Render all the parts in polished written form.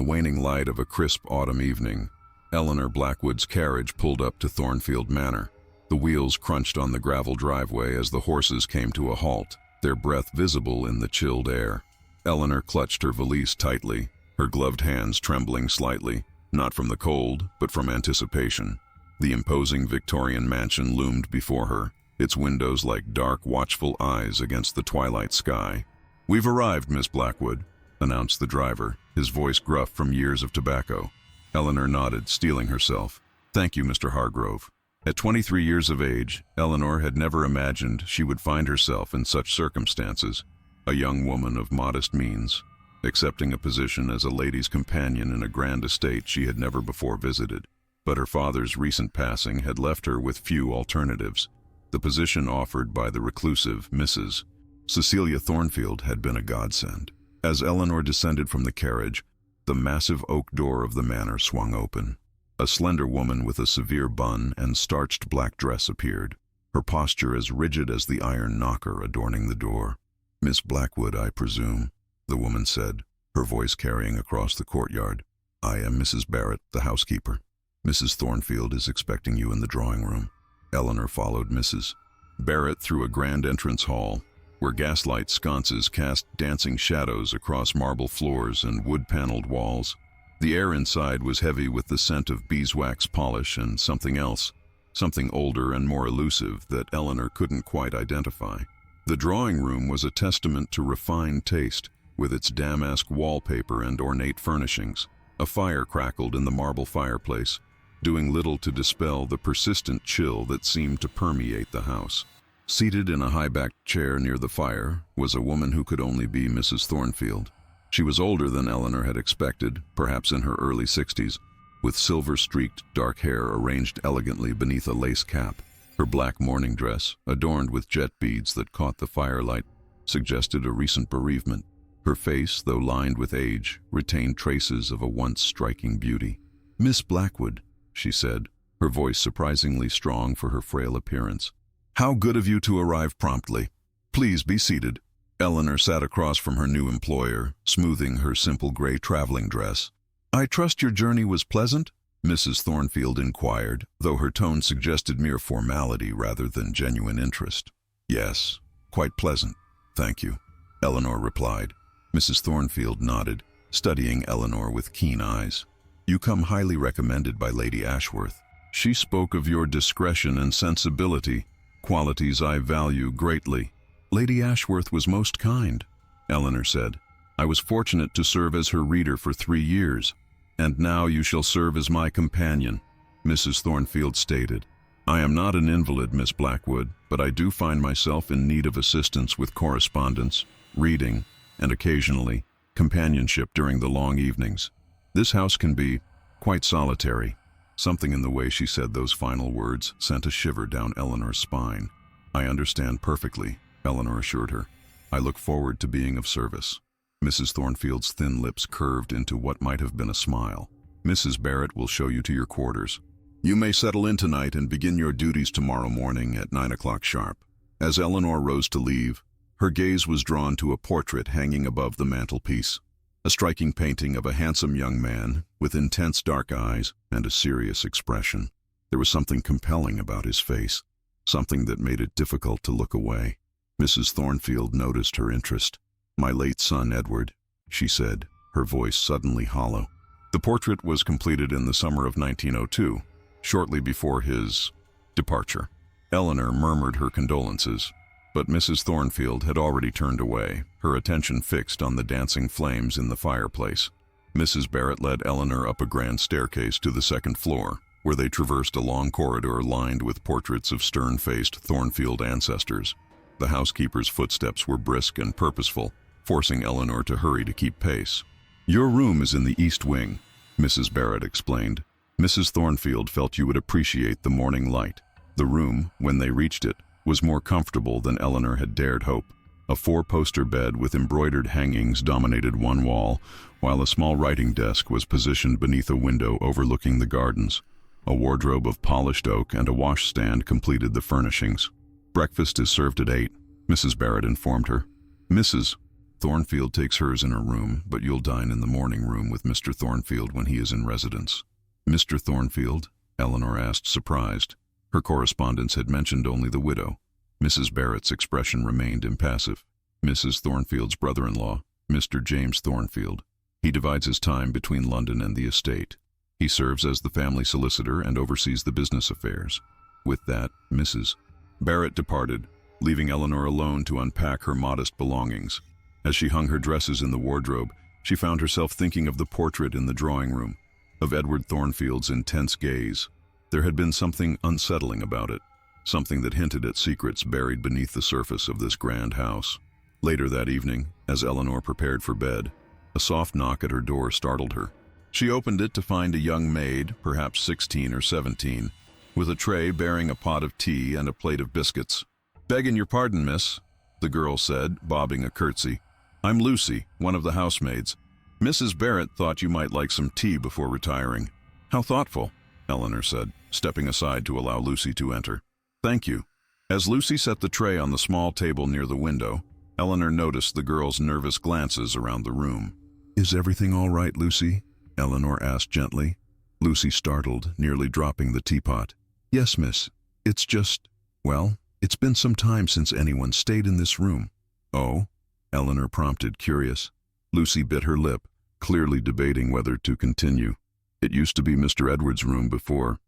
waning light of a crisp autumn evening, Eleanor Blackwood's carriage pulled up to Thornfield Manor. The wheels crunched on the gravel driveway as the horses came to a halt, their breath visible in the chilled air. Eleanor clutched her valise tightly, her gloved hands trembling slightly, not from the cold, but from anticipation. The imposing Victorian mansion loomed before her, its windows like dark, watchful eyes against the twilight sky. "We've arrived, Miss Blackwood," announced the driver, his voice gruff from years of tobacco. Eleanor nodded, steeling herself. "Thank you, Mr. Hargrove." At 23 years of age, Eleanor had never imagined she would find herself in such circumstances, a young woman of modest means, accepting a position as a lady's companion in a grand estate she had never before visited. But her father's recent passing had left her with few alternatives. The position offered by the reclusive Mrs. Cecilia Thornfield had been a godsend. As Eleanor descended from the carriage, the massive oak door of the manor swung open. A slender woman with a severe bun and starched black dress appeared, her posture as rigid as the iron knocker adorning the door. "Miss Blackwood, I presume," the woman said, her voice carrying across the courtyard. "I am Mrs. Barrett, the housekeeper. Mrs. Thornfield is expecting you in the drawing room." Eleanor followed Mrs. Barrett through a grand entrance hall, where gaslight sconces cast dancing shadows across marble floors and wood-paneled walls. The air inside was heavy with the scent of beeswax polish and something else, something older and more elusive that Eleanor couldn't quite identify. The drawing room was a testament to refined taste, with its damask wallpaper and ornate furnishings. A fire crackled in the marble fireplace, doing little to dispel the persistent chill that seemed to permeate the house. Seated in a high-backed chair near the fire was a woman who could only be Mrs. Thornfield. She was older than Eleanor had expected, perhaps in her early 60s, with silver-streaked dark hair arranged elegantly beneath a lace cap. Her black mourning dress, adorned with jet beads that caught the firelight, suggested a recent bereavement. Her face, though lined with age, retained traces of a once striking beauty. "Miss Blackwood," she said, her voice surprisingly strong for her frail appearance. "How good of you to arrive promptly. Please be seated." Eleanor sat across from her new employer, smoothing her simple gray traveling dress. "I trust your journey was pleasant?" Mrs. Thornfield inquired, though her tone suggested mere formality rather than genuine interest. "Yes, quite pleasant, thank you," Eleanor replied. Mrs. Thornfield nodded, studying Eleanor with keen eyes. "You come highly recommended by Lady Ashworth. She spoke of your discretion and sensibility, qualities I value greatly." "Lady Ashworth was most kind," Eleanor said. "I was fortunate to serve as her reader for 3 years. And now you shall serve as my companion," Mrs. Thornfield stated. "I am not an invalid, Miss Blackwood, but I do find myself in need of assistance with correspondence, reading, and occasionally, companionship during the long evenings. This house can be quite solitary." Something in the way she said those final words sent a shiver down Eleanor's spine. "I understand perfectly," Eleanor assured her. "I look forward to being of service." Mrs. Thornfield's thin lips curved into what might have been a smile. "Mrs. Barrett will show you to your quarters. You may settle in tonight and begin your duties tomorrow morning at 9 o'clock sharp." As Eleanor rose to leave, her gaze was drawn to a portrait hanging above the mantelpiece. A striking painting of a handsome young man with intense dark eyes and a serious expression. There was something compelling about his face, something that made it difficult to look away. Mrs. Thornfield noticed her interest. "My late son, Edward," she said, her voice suddenly hollow. The portrait was completed in the summer of 1902, shortly before his departure. Eleanor murmured her condolences, but Mrs. Thornfield had already turned away, her attention fixed on the dancing flames in the fireplace. Mrs. Barrett led Eleanor up a grand staircase to the second floor, where they traversed a long corridor lined with portraits of stern-faced Thornfield ancestors. The housekeeper's footsteps were brisk and purposeful, forcing Eleanor to hurry to keep pace. "Your room is in the east wing," Mrs. Barrett explained. "Mrs. Thornfield felt you would appreciate the morning light." The room, when they reached it, was more comfortable than Eleanor had dared hope. A 4-poster bed with embroidered hangings dominated one wall, while a small writing desk was positioned beneath a window overlooking the gardens. A wardrobe of polished oak and a washstand completed the furnishings. "Breakfast is served at 8, Mrs. Barrett informed her. Mrs. Thornfield takes hers in her room, but you'll dine in the morning room with Mr. Thornfield when he is in residence. Mr. Thornfield? Eleanor asked, surprised. Her correspondence had mentioned only the widow. Mrs. Barrett's expression remained impassive. Mrs. Thornfield's brother-in-law, Mr. James Thornfield. He divides his time between London and the estate. He serves as the family solicitor and oversees the business affairs. With that, Mrs. Barrett departed, leaving Eleanor alone to unpack her modest belongings. As she hung her dresses in the wardrobe, she found herself thinking of the portrait in the drawing room, of Edward Thornfield's intense gaze. There had been something unsettling about it, something that hinted at secrets buried beneath the surface of this grand house. Later that evening, as Eleanor prepared for bed, a soft knock at her door startled her. She opened it to find a young maid, perhaps 16 or 17, with a tray bearing a pot of tea and a plate of biscuits. "Begging your pardon, miss," the girl said, bobbing a curtsy. "I'm Lucy, one of the housemaids. Mrs. Barrett thought you might like some tea before retiring." "How thoughtful," Eleanor said, stepping aside to allow Lucy to enter. "Thank you." As Lucy set the tray on the small table near the window, Eleanor noticed the girl's nervous glances around the room. "Is everything all right, Lucy?" Eleanor asked gently. Lucy startled, nearly dropping the teapot. "Yes, miss. It's just, well, it's been some time since anyone stayed in this room." "Oh?" Eleanor prompted, curious. Lucy bit her lip, clearly debating whether to continue. "It used to be Mr. Edwards' room before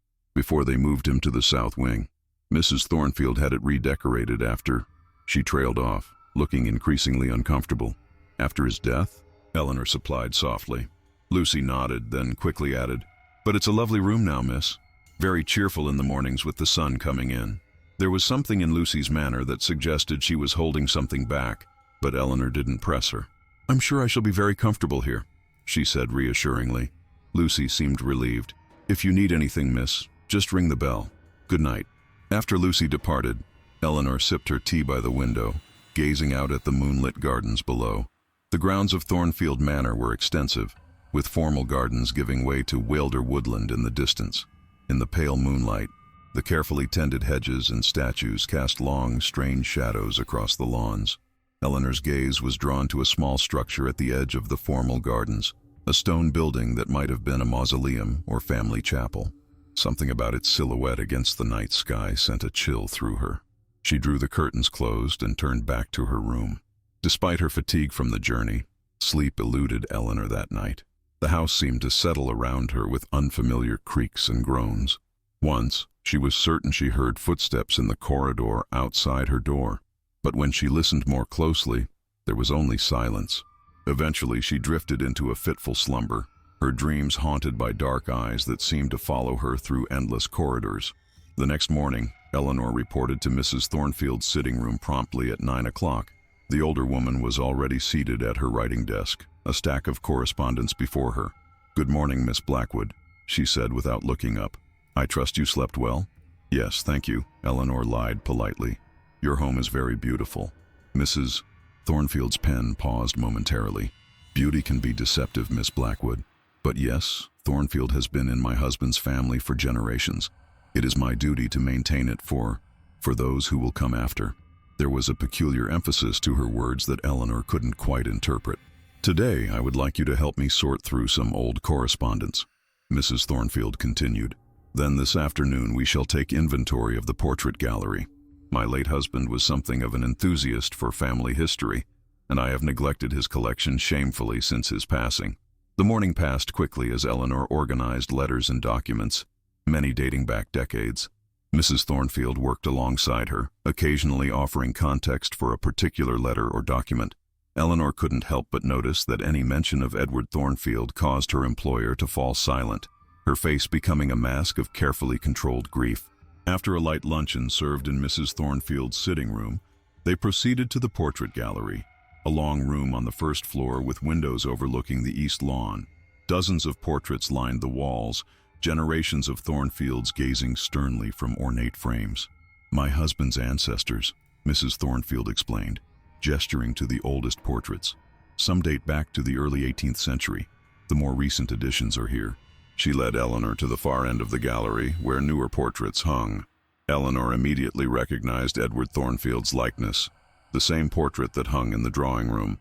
they moved him to the south wing. Mrs. Thornfield had it redecorated after—" She trailed off, looking increasingly uncomfortable. "After his death?" Eleanor supplied softly. Lucy nodded, then quickly added, "But it's a lovely room now, miss. Very cheerful in the mornings with the sun coming in." There was something in Lucy's manner that suggested she was holding something back, but Eleanor didn't press her. "I'm sure I shall be very comfortable here," she said reassuringly. Lucy seemed relieved. "If you need anything, miss, just ring the bell. Good night." After Lucy departed, Eleanor sipped her tea by the window, gazing out at the moonlit gardens below. The grounds of Thornfield Manor were extensive, with formal gardens giving way to wilder woodland in the distance. In the pale moonlight, the carefully tended hedges and statues cast long, strange shadows across the lawns. Eleanor's gaze was drawn to a small structure at the edge of the formal gardens, a stone building that might have been a mausoleum or family chapel. Something about its silhouette against the night sky sent a chill through her. She drew the curtains closed and turned back to her room. Despite her fatigue from the journey, sleep eluded Eleanor that night. The house seemed to settle around her with unfamiliar creaks and groans. Once, she was certain she heard footsteps in the corridor outside her door, but when she listened more closely, there was only silence. Eventually, she drifted into a fitful slumber, her dreams haunted by dark eyes that seemed to follow her through endless corridors. The next morning, Eleanor reported to Mrs. Thornfield's sitting room promptly at 9 o'clock. The older woman was already seated at her writing desk, a stack of correspondence before her. "Good morning, Miss Blackwood," she said without looking up. "I trust you slept well?" "Yes, thank you," Eleanor lied politely. "Your home is very beautiful." Mrs. Thornfield's pen paused momentarily. "Beauty can be deceptive, Miss Blackwood. But yes, Thornfield has been in my husband's family for generations. It is my duty to maintain it for those who will come after." There was a peculiar emphasis to her words that Eleanor couldn't quite interpret. "Today, I would like you to help me sort through some old correspondence," Mrs. Thornfield continued. "Then this afternoon we shall take inventory of the portrait gallery. My late husband was something of an enthusiast for family history, and I have neglected his collection shamefully since his passing." The morning passed quickly as Eleanor organized letters and documents, many dating back decades. Mrs. Thornfield worked alongside her, occasionally offering context for a particular letter or document. Eleanor couldn't help but notice that any mention of Edward Thornfield caused her employer to fall silent, her face becoming a mask of carefully controlled grief. After a light luncheon served in Mrs. Thornfield's sitting room, they proceeded to the portrait gallery, a long room on the first floor with windows overlooking the east lawn. Dozens of portraits lined the walls, generations of Thornfields gazing sternly from ornate frames. "My husband's ancestors," Mrs. Thornfield explained, gesturing to the oldest portraits. "Some date back to the early 18th century. The more recent additions are here." She led Eleanor to the far end of the gallery, where newer portraits hung. Eleanor immediately recognized Edward Thornfield's likeness, the same portrait that hung in the drawing room.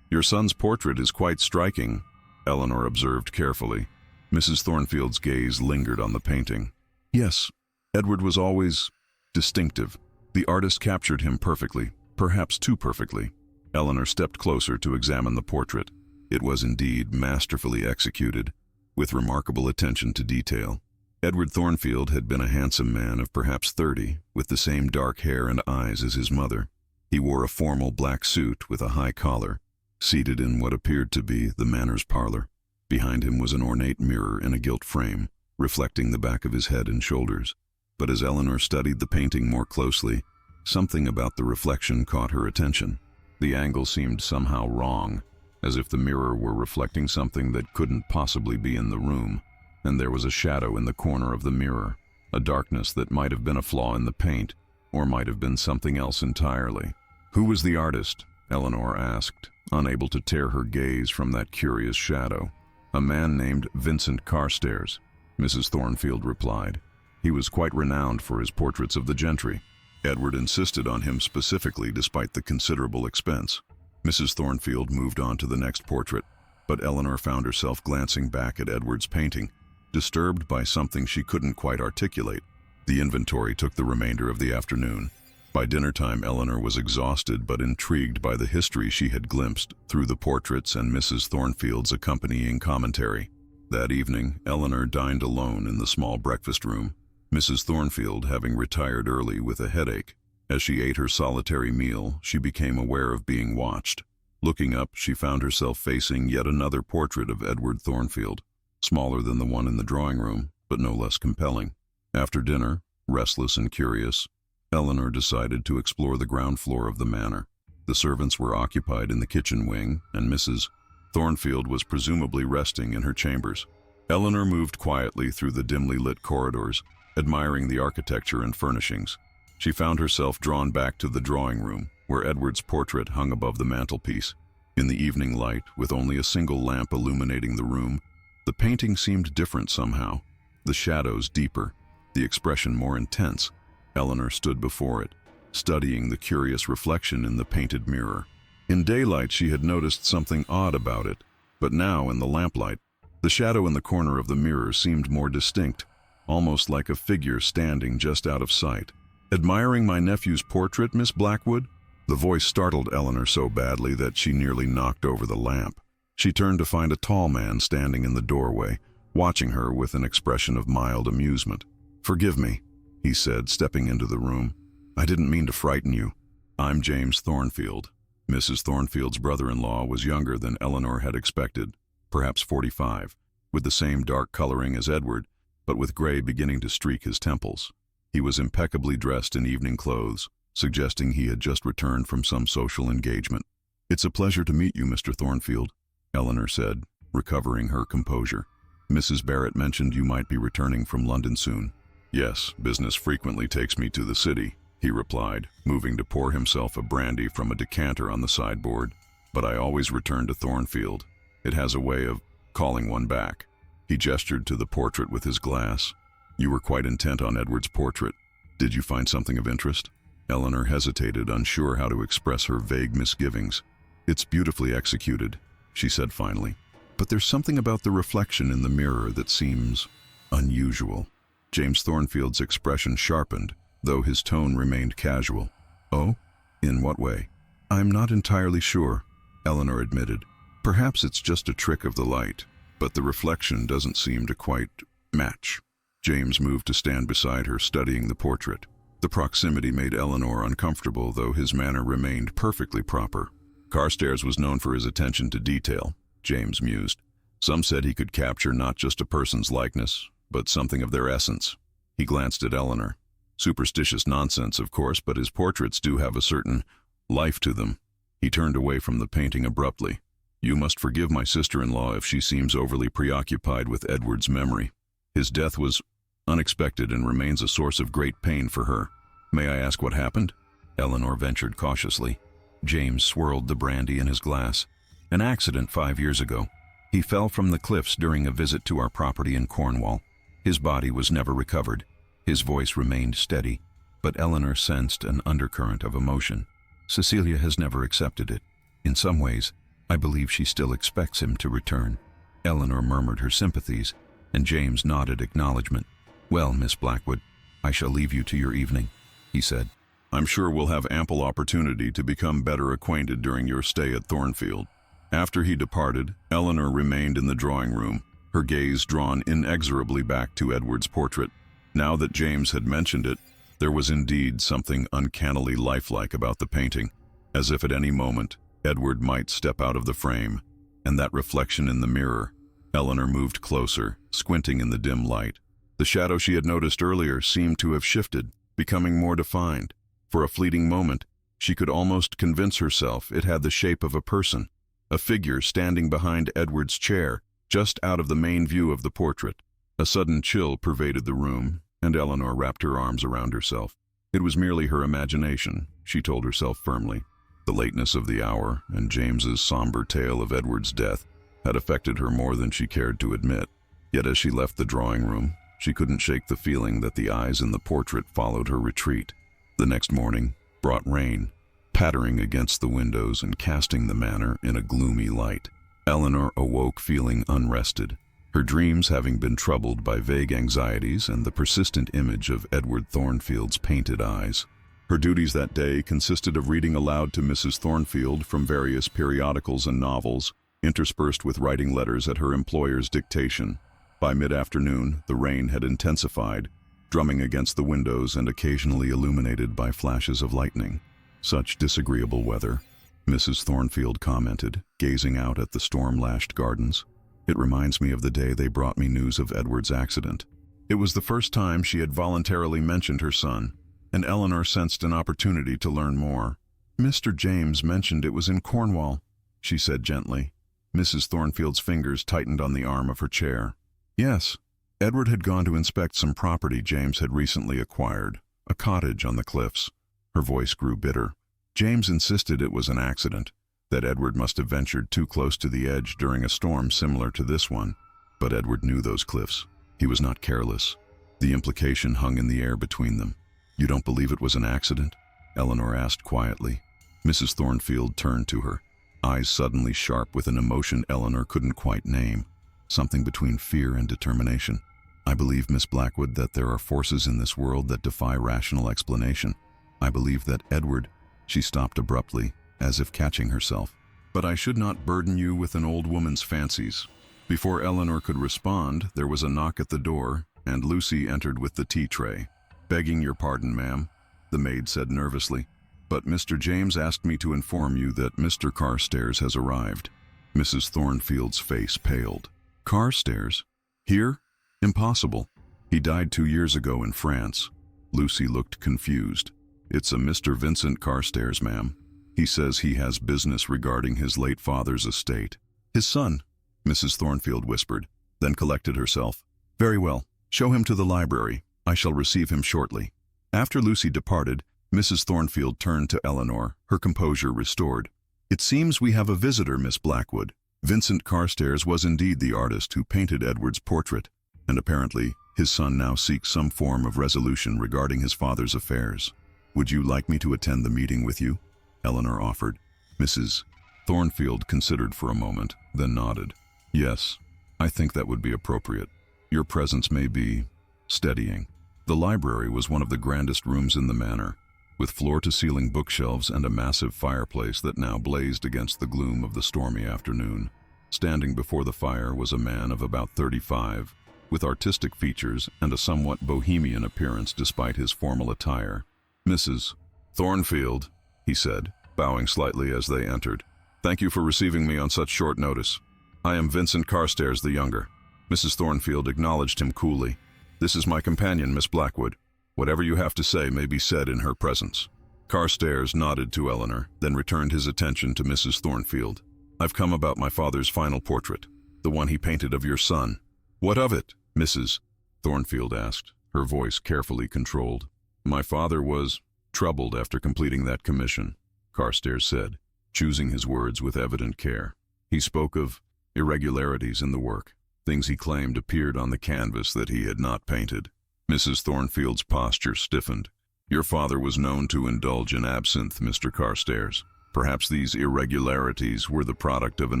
Your son's portrait is quite striking, Eleanor observed carefully. Mrs. Thornfield's gaze lingered on the painting. Yes, Edward was always distinctive. The artist captured him perfectly, perhaps too perfectly. Eleanor stepped closer to examine the portrait. It was indeed masterfully executed, with remarkable attention to detail. Edward Thornfield had been a handsome man of perhaps 30, with the same dark hair and eyes as his mother. He wore a formal black suit with a high collar, seated in what appeared to be the Manor's parlor. Behind him was an ornate mirror in a gilt frame, reflecting the back of his head and shoulders. But as Eleanor studied the painting more closely, something about the reflection caught her attention. The angle seemed somehow wrong, as if the mirror were reflecting something that couldn't possibly be in the room, and there was a shadow in the corner of the mirror, a darkness that might have been a flaw in the paint, or might have been something else entirely. Who was the artist? Eleanor asked, unable to tear her gaze from that curious shadow. A man named Vincent Carstairs, Mrs. Thornfield replied. He was quite renowned for his portraits of the gentry. Edward insisted on him specifically despite the considerable expense. Mrs. Thornfield moved on to the next portrait, but Eleanor found herself glancing back at Edward's painting, disturbed by something she couldn't quite articulate. The inventory took the remainder of the afternoon. By dinner time, Eleanor was exhausted but intrigued by the history she had glimpsed through the portraits and Mrs. Thornfield's accompanying commentary. That evening, Eleanor dined alone in the small breakfast room, Mrs. Thornfield having retired early with a headache. As she ate her solitary meal, she became aware of being watched. Looking up, she found herself facing yet another portrait of Edward Thornfield, smaller than the one in the drawing room, but no less compelling. After dinner, restless and curious, Eleanor decided to explore the ground floor of the manor. The servants were occupied in the kitchen wing, and Mrs. Thornfield was presumably resting in her chambers. Eleanor moved quietly through the dimly lit corridors, admiring the architecture and furnishings. She found herself drawn back to the drawing room, where Edward's portrait hung above the mantelpiece. In the evening light, with only a single lamp illuminating the room, the painting seemed different somehow, the shadows deeper, the expression more intense. Eleanor stood before it, studying the curious reflection in the painted mirror. In daylight, she had noticed something odd about it, but now, in the lamplight, the shadow in the corner of the mirror seemed more distinct, almost like a figure standing just out of sight. "Admiring my nephew's portrait, Miss Blackwood?" The voice startled Eleanor so badly that she nearly knocked over the lamp. She turned to find a tall man standing in the doorway, watching her with an expression of mild amusement. "Forgive me," he said, stepping into the room. "I didn't mean to frighten you. I'm James Thornfield." Mrs. Thornfield's brother-in-law was younger than Eleanor had expected, perhaps 45, with the same dark coloring as Edward, but with gray beginning to streak his temples. He was impeccably dressed in evening clothes, suggesting he had just returned from some social engagement. "It's a pleasure to meet you, Mr. Thornfield," Eleanor said, recovering her composure. "Mrs. Barrett mentioned you might be returning from London soon." "Yes, business frequently takes me to the city," he replied, moving to pour himself a brandy from a decanter on the sideboard. "But I always return to Thornfield. It has a way of calling one back." He gestured to the portrait with his glass. "You were quite intent on Edward's portrait. Did you find something of interest?" Eleanor hesitated, unsure how to express her vague misgivings. "It's beautifully executed," she said finally. "But there's something about the reflection in the mirror that seems unusual." James Thornfield's expression sharpened, though his tone remained casual. "Oh? In what way?" "I'm not entirely sure," Eleanor admitted. "Perhaps it's just a trick of the light, but the reflection doesn't seem to quite match." James moved to stand beside her, studying the portrait. The proximity made Eleanor uncomfortable, though his manner remained perfectly proper. "Carstairs was known for his attention to detail," James mused. "Some said he could capture not just a person's likeness, but something of their essence." He glanced at Eleanor. "Superstitious nonsense, of course, but his portraits do have a certain life to them." He turned away from the painting abruptly. "You must forgive my sister-in-law if she seems overly preoccupied with Edward's memory. His death was unexpected and remains a source of great pain for her. May I ask what happened?" Eleanor ventured cautiously. James swirled the brandy in his glass. "An accident 5 years ago. He fell from the cliffs during a visit to our property in Cornwall. His body was never recovered." His voice remained steady, but Eleanor sensed an undercurrent of emotion. "Cecilia has never accepted it. In some ways, I believe she still expects him to return." Eleanor murmured her sympathies, and James nodded acknowledgement. "Well, Miss Blackwood, I shall leave you to your evening," he said. "I'm sure we'll have ample opportunity to become better acquainted during your stay at Thornfield." After he departed, Eleanor remained in the drawing room, her gaze drawn inexorably back to Edward's portrait. Now that James had mentioned it, there was indeed something uncannily lifelike about the painting, as if at any moment Edward might step out of the frame, and that reflection in the mirror. Eleanor moved closer, squinting in the dim light. The shadow she had noticed earlier seemed to have shifted, becoming more defined. For a fleeting moment, she could almost convince herself it had the shape of a person, a figure standing behind Edward's chair, just out of the main view of the portrait. A sudden chill pervaded the room, and Eleanor wrapped her arms around herself. It was merely her imagination, she told herself firmly. The lateness of the hour and James's somber tale of Edward's death had affected her more than she cared to admit. Yet as she left the drawing room, she couldn't shake the feeling that the eyes in the portrait followed her retreat. The next morning brought rain, pattering against the windows and casting the manor in a gloomy light. Eleanor awoke feeling unrested, her dreams having been troubled by vague anxieties and the persistent image of Edward Thornfield's painted eyes. Her duties that day consisted of reading aloud to Mrs. Thornfield from various periodicals and novels, interspersed with writing letters at her employer's dictation. By mid-afternoon, the rain had intensified, drumming against the windows and occasionally illuminated by flashes of lightning. "Such disagreeable weather," Mrs. Thornfield commented, gazing out at the storm-lashed gardens. "It reminds me of the day they brought me news of Edward's accident." It was the first time she had voluntarily mentioned her son, and Eleanor sensed an opportunity to learn more. "Mr. James mentioned it was in Cornwall," she said gently. Mrs. Thornfield's fingers tightened on the arm of her chair. "Yes, Edward had gone to inspect some property James had recently acquired, a cottage on the cliffs." Her voice grew bitter. "James insisted it was an accident, that Edward must have ventured too close to the edge during a storm similar to this one. But Edward knew those cliffs. He was not careless." The implication hung in the air between them. "You don't believe it was an accident?" Eleanor asked quietly. Mrs. Thornfield turned to her, eyes suddenly sharp with an emotion Eleanor couldn't quite name, something between fear and determination. "I believe, Miss Blackwood, that there are forces in this world that defy rational explanation. I believe that Edward—" She stopped abruptly, as if catching herself. "But I should not burden you with an old woman's fancies." Before Eleanor could respond, there was a knock at the door, and Lucy entered with the tea tray. "Begging your pardon, ma'am," the maid said nervously, "but Mr. James asked me to inform you that Mr. Carstairs has arrived." Mrs. Thornfield's face paled. "Carstairs? Here? Impossible. He died 2 years ago in France." Lucy looked confused. "It's a Mr. Vincent Carstairs, ma'am. He says he has business regarding his late father's estate." "His son," Mrs. Thornfield whispered, then collected herself. "Very well. Show him to the library. I shall receive him shortly." After Lucy departed, Mrs. Thornfield turned to Eleanor, her composure restored. "It seems we have a visitor, Miss Blackwood. Vincent Carstairs was indeed the artist who painted Edward's portrait, and apparently his son now seeks some form of resolution regarding his father's affairs. Would you like me to attend the meeting with you?" Eleanor offered. Mrs. Thornfield considered for a moment, then nodded. "Yes, I think that would be appropriate. Your presence may be steadying." The library was one of the grandest rooms in the manor, with floor-to-ceiling bookshelves and a massive fireplace that now blazed against the gloom of the stormy afternoon. Standing before the fire was a man of about 35, with artistic features and a somewhat bohemian appearance despite his formal attire. "Mrs. Thornfield," he said, bowing slightly as they entered. "Thank you for receiving me on such short notice. I am Vincent Carstairs the younger." Mrs. Thornfield acknowledged him coolly. "This is my companion, Miss Blackwood. Whatever you have to say may be said in her presence." Carstairs nodded to Eleanor, then returned his attention to Mrs. Thornfield. "I've come about my father's final portrait, the one he painted of your son." "What of it?" Mrs. Thornfield asked, her voice carefully controlled. "My father was troubled after completing that commission," Carstairs said, choosing his words with evident care. "He spoke of irregularities in the work, things he claimed appeared on the canvas that he had not painted." Mrs. Thornfield's posture stiffened. "Your father was known to indulge in absinthe, Mr. Carstairs. Perhaps these irregularities were the product of an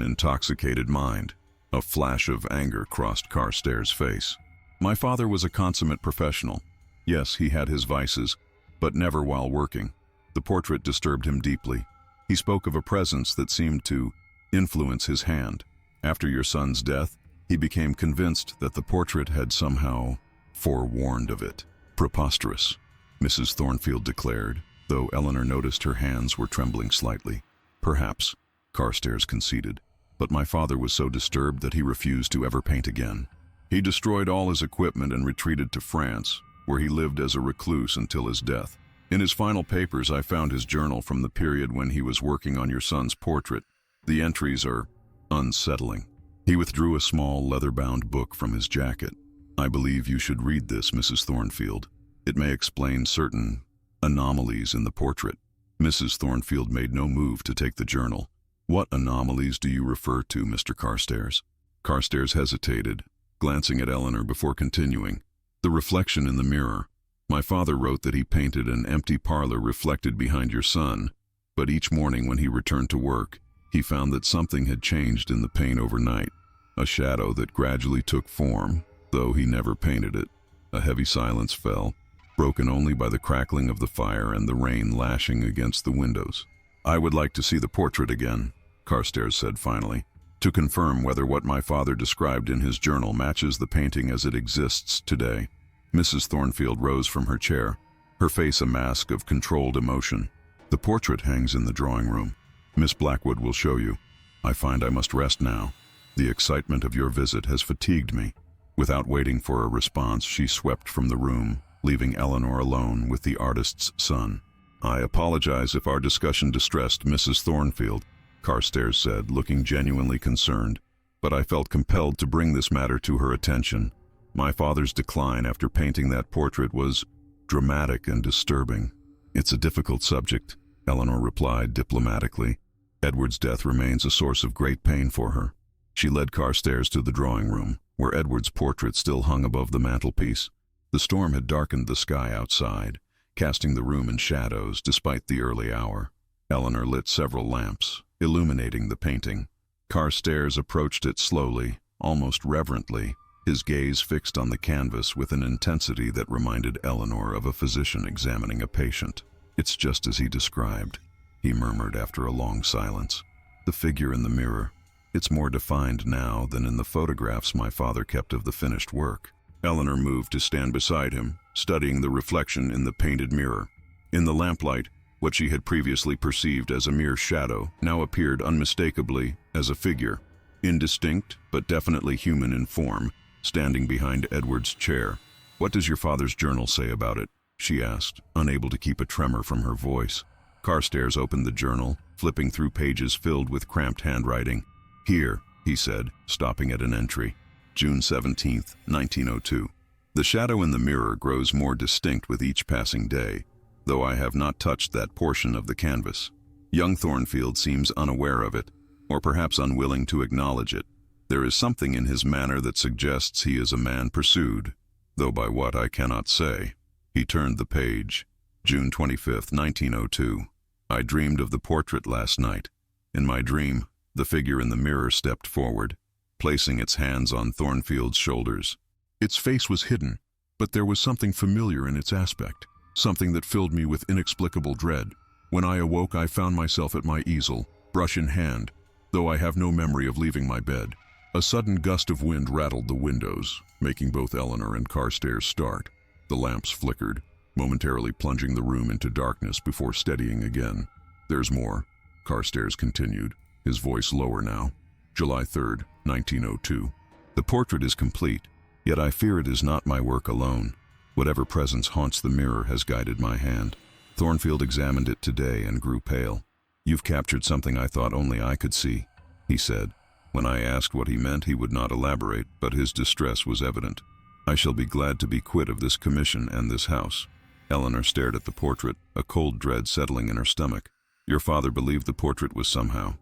intoxicated mind. A flash of anger crossed Carstairs' face. My father was a consummate professional. Yes, he had his vices, but never while working. The portrait disturbed him deeply. He spoke of a presence that seemed to influence his hand. After your son's death, he became convinced that the portrait had somehow forewarned of it. Preposterous, Mrs. Thornfield declared, though Eleanor noticed her hands were trembling slightly. Perhaps, Carstairs conceded, but my father was so disturbed that he refused to ever paint again. He destroyed all his equipment and retreated to France, where he lived as a recluse until his death. In his final papers, I found his journal from the period when he was working on your son's portrait. The entries are unsettling. He withdrew a small leather-bound book from his jacket. I believe you should read this, Mrs. Thornfield. It may explain certain anomalies in the portrait. Mrs. Thornfield made no move to take the journal. What anomalies do you refer to, Mr. Carstairs? Carstairs hesitated, glancing at Eleanor before continuing. The reflection in the mirror. My father wrote that he painted an empty parlor reflected behind your son, but each morning when he returned to work, he found that something had changed in the paint overnight. A shadow that gradually took form, though he never painted it. A heavy silence fell, broken only by the crackling of the fire and the rain lashing against the windows. I would like to see the portrait again, Carstairs said finally, to confirm whether what my father described in his journal matches the painting as it exists today. Mrs. Thornfield rose from her chair, her face a mask of controlled emotion. The portrait hangs in the drawing room. Miss Blackwood will show you. I find I must rest now. The excitement of your visit has fatigued me. Without waiting for a response, she swept from the room, leaving Eleanor alone with the artist's son. I apologize if our discussion distressed Mrs. Thornfield, Carstairs said, looking genuinely concerned, but I felt compelled to bring this matter to her attention. My father's decline after painting that portrait was dramatic and disturbing. It's a difficult subject, Eleanor replied diplomatically. Edward's death remains a source of great pain for her. She led Carstairs to the drawing room, where Edward's portrait still hung above the mantelpiece. The storm had darkened the sky outside, casting the room in shadows despite the early hour. Eleanor lit several lamps, illuminating the painting. Carstairs approached it slowly, almost reverently, his gaze fixed on the canvas with an intensity that reminded Eleanor of a physician examining a patient. It's just as he described, he murmured after a long silence. The figure in the mirror. It's more defined now than in the photographs my father kept of the finished work. Eleanor moved to stand beside him, studying the reflection in the painted mirror. In the lamplight, what she had previously perceived as a mere shadow now appeared unmistakably as a figure, indistinct but definitely human in form, standing behind Edward's chair. What does your father's journal say about it? She asked, unable to keep a tremor from her voice. Carstairs opened the journal, flipping through pages filled with cramped handwriting. Here, he said, stopping at an entry. June 17th, 1902. The shadow in the mirror grows more distinct with each passing day, though I have not touched that portion of the canvas. Young Thornfield seems unaware of it, or perhaps unwilling to acknowledge it. There is something in his manner that suggests he is a man pursued, though by what I cannot say. He turned the page. June 25th, 1902. I dreamed of the portrait last night. In my dream, the figure in the mirror stepped forward, placing its hands on Thornfield's shoulders. Its face was hidden, but there was something familiar in its aspect, something that filled me with inexplicable dread. When I awoke, I found myself at my easel, brush in hand, though I have no memory of leaving my bed. A sudden gust of wind rattled the windows, making both Eleanor and Carstairs start. The lamps flickered, momentarily plunging the room into darkness before steadying again. There's more, Carstairs continued, his voice lower now. July 3rd, 1902. The portrait is complete, yet I fear it is not my work alone. Whatever presence haunts the mirror has guided my hand. Thornfield examined it today and grew pale. You've captured something I thought only I could see, he said. When I asked what he meant, he would not elaborate, but his distress was evident. I shall be glad to be quit of this commission and this house. Eleanor stared at the portrait, a cold dread settling in her stomach. Your father believed the portrait was somehow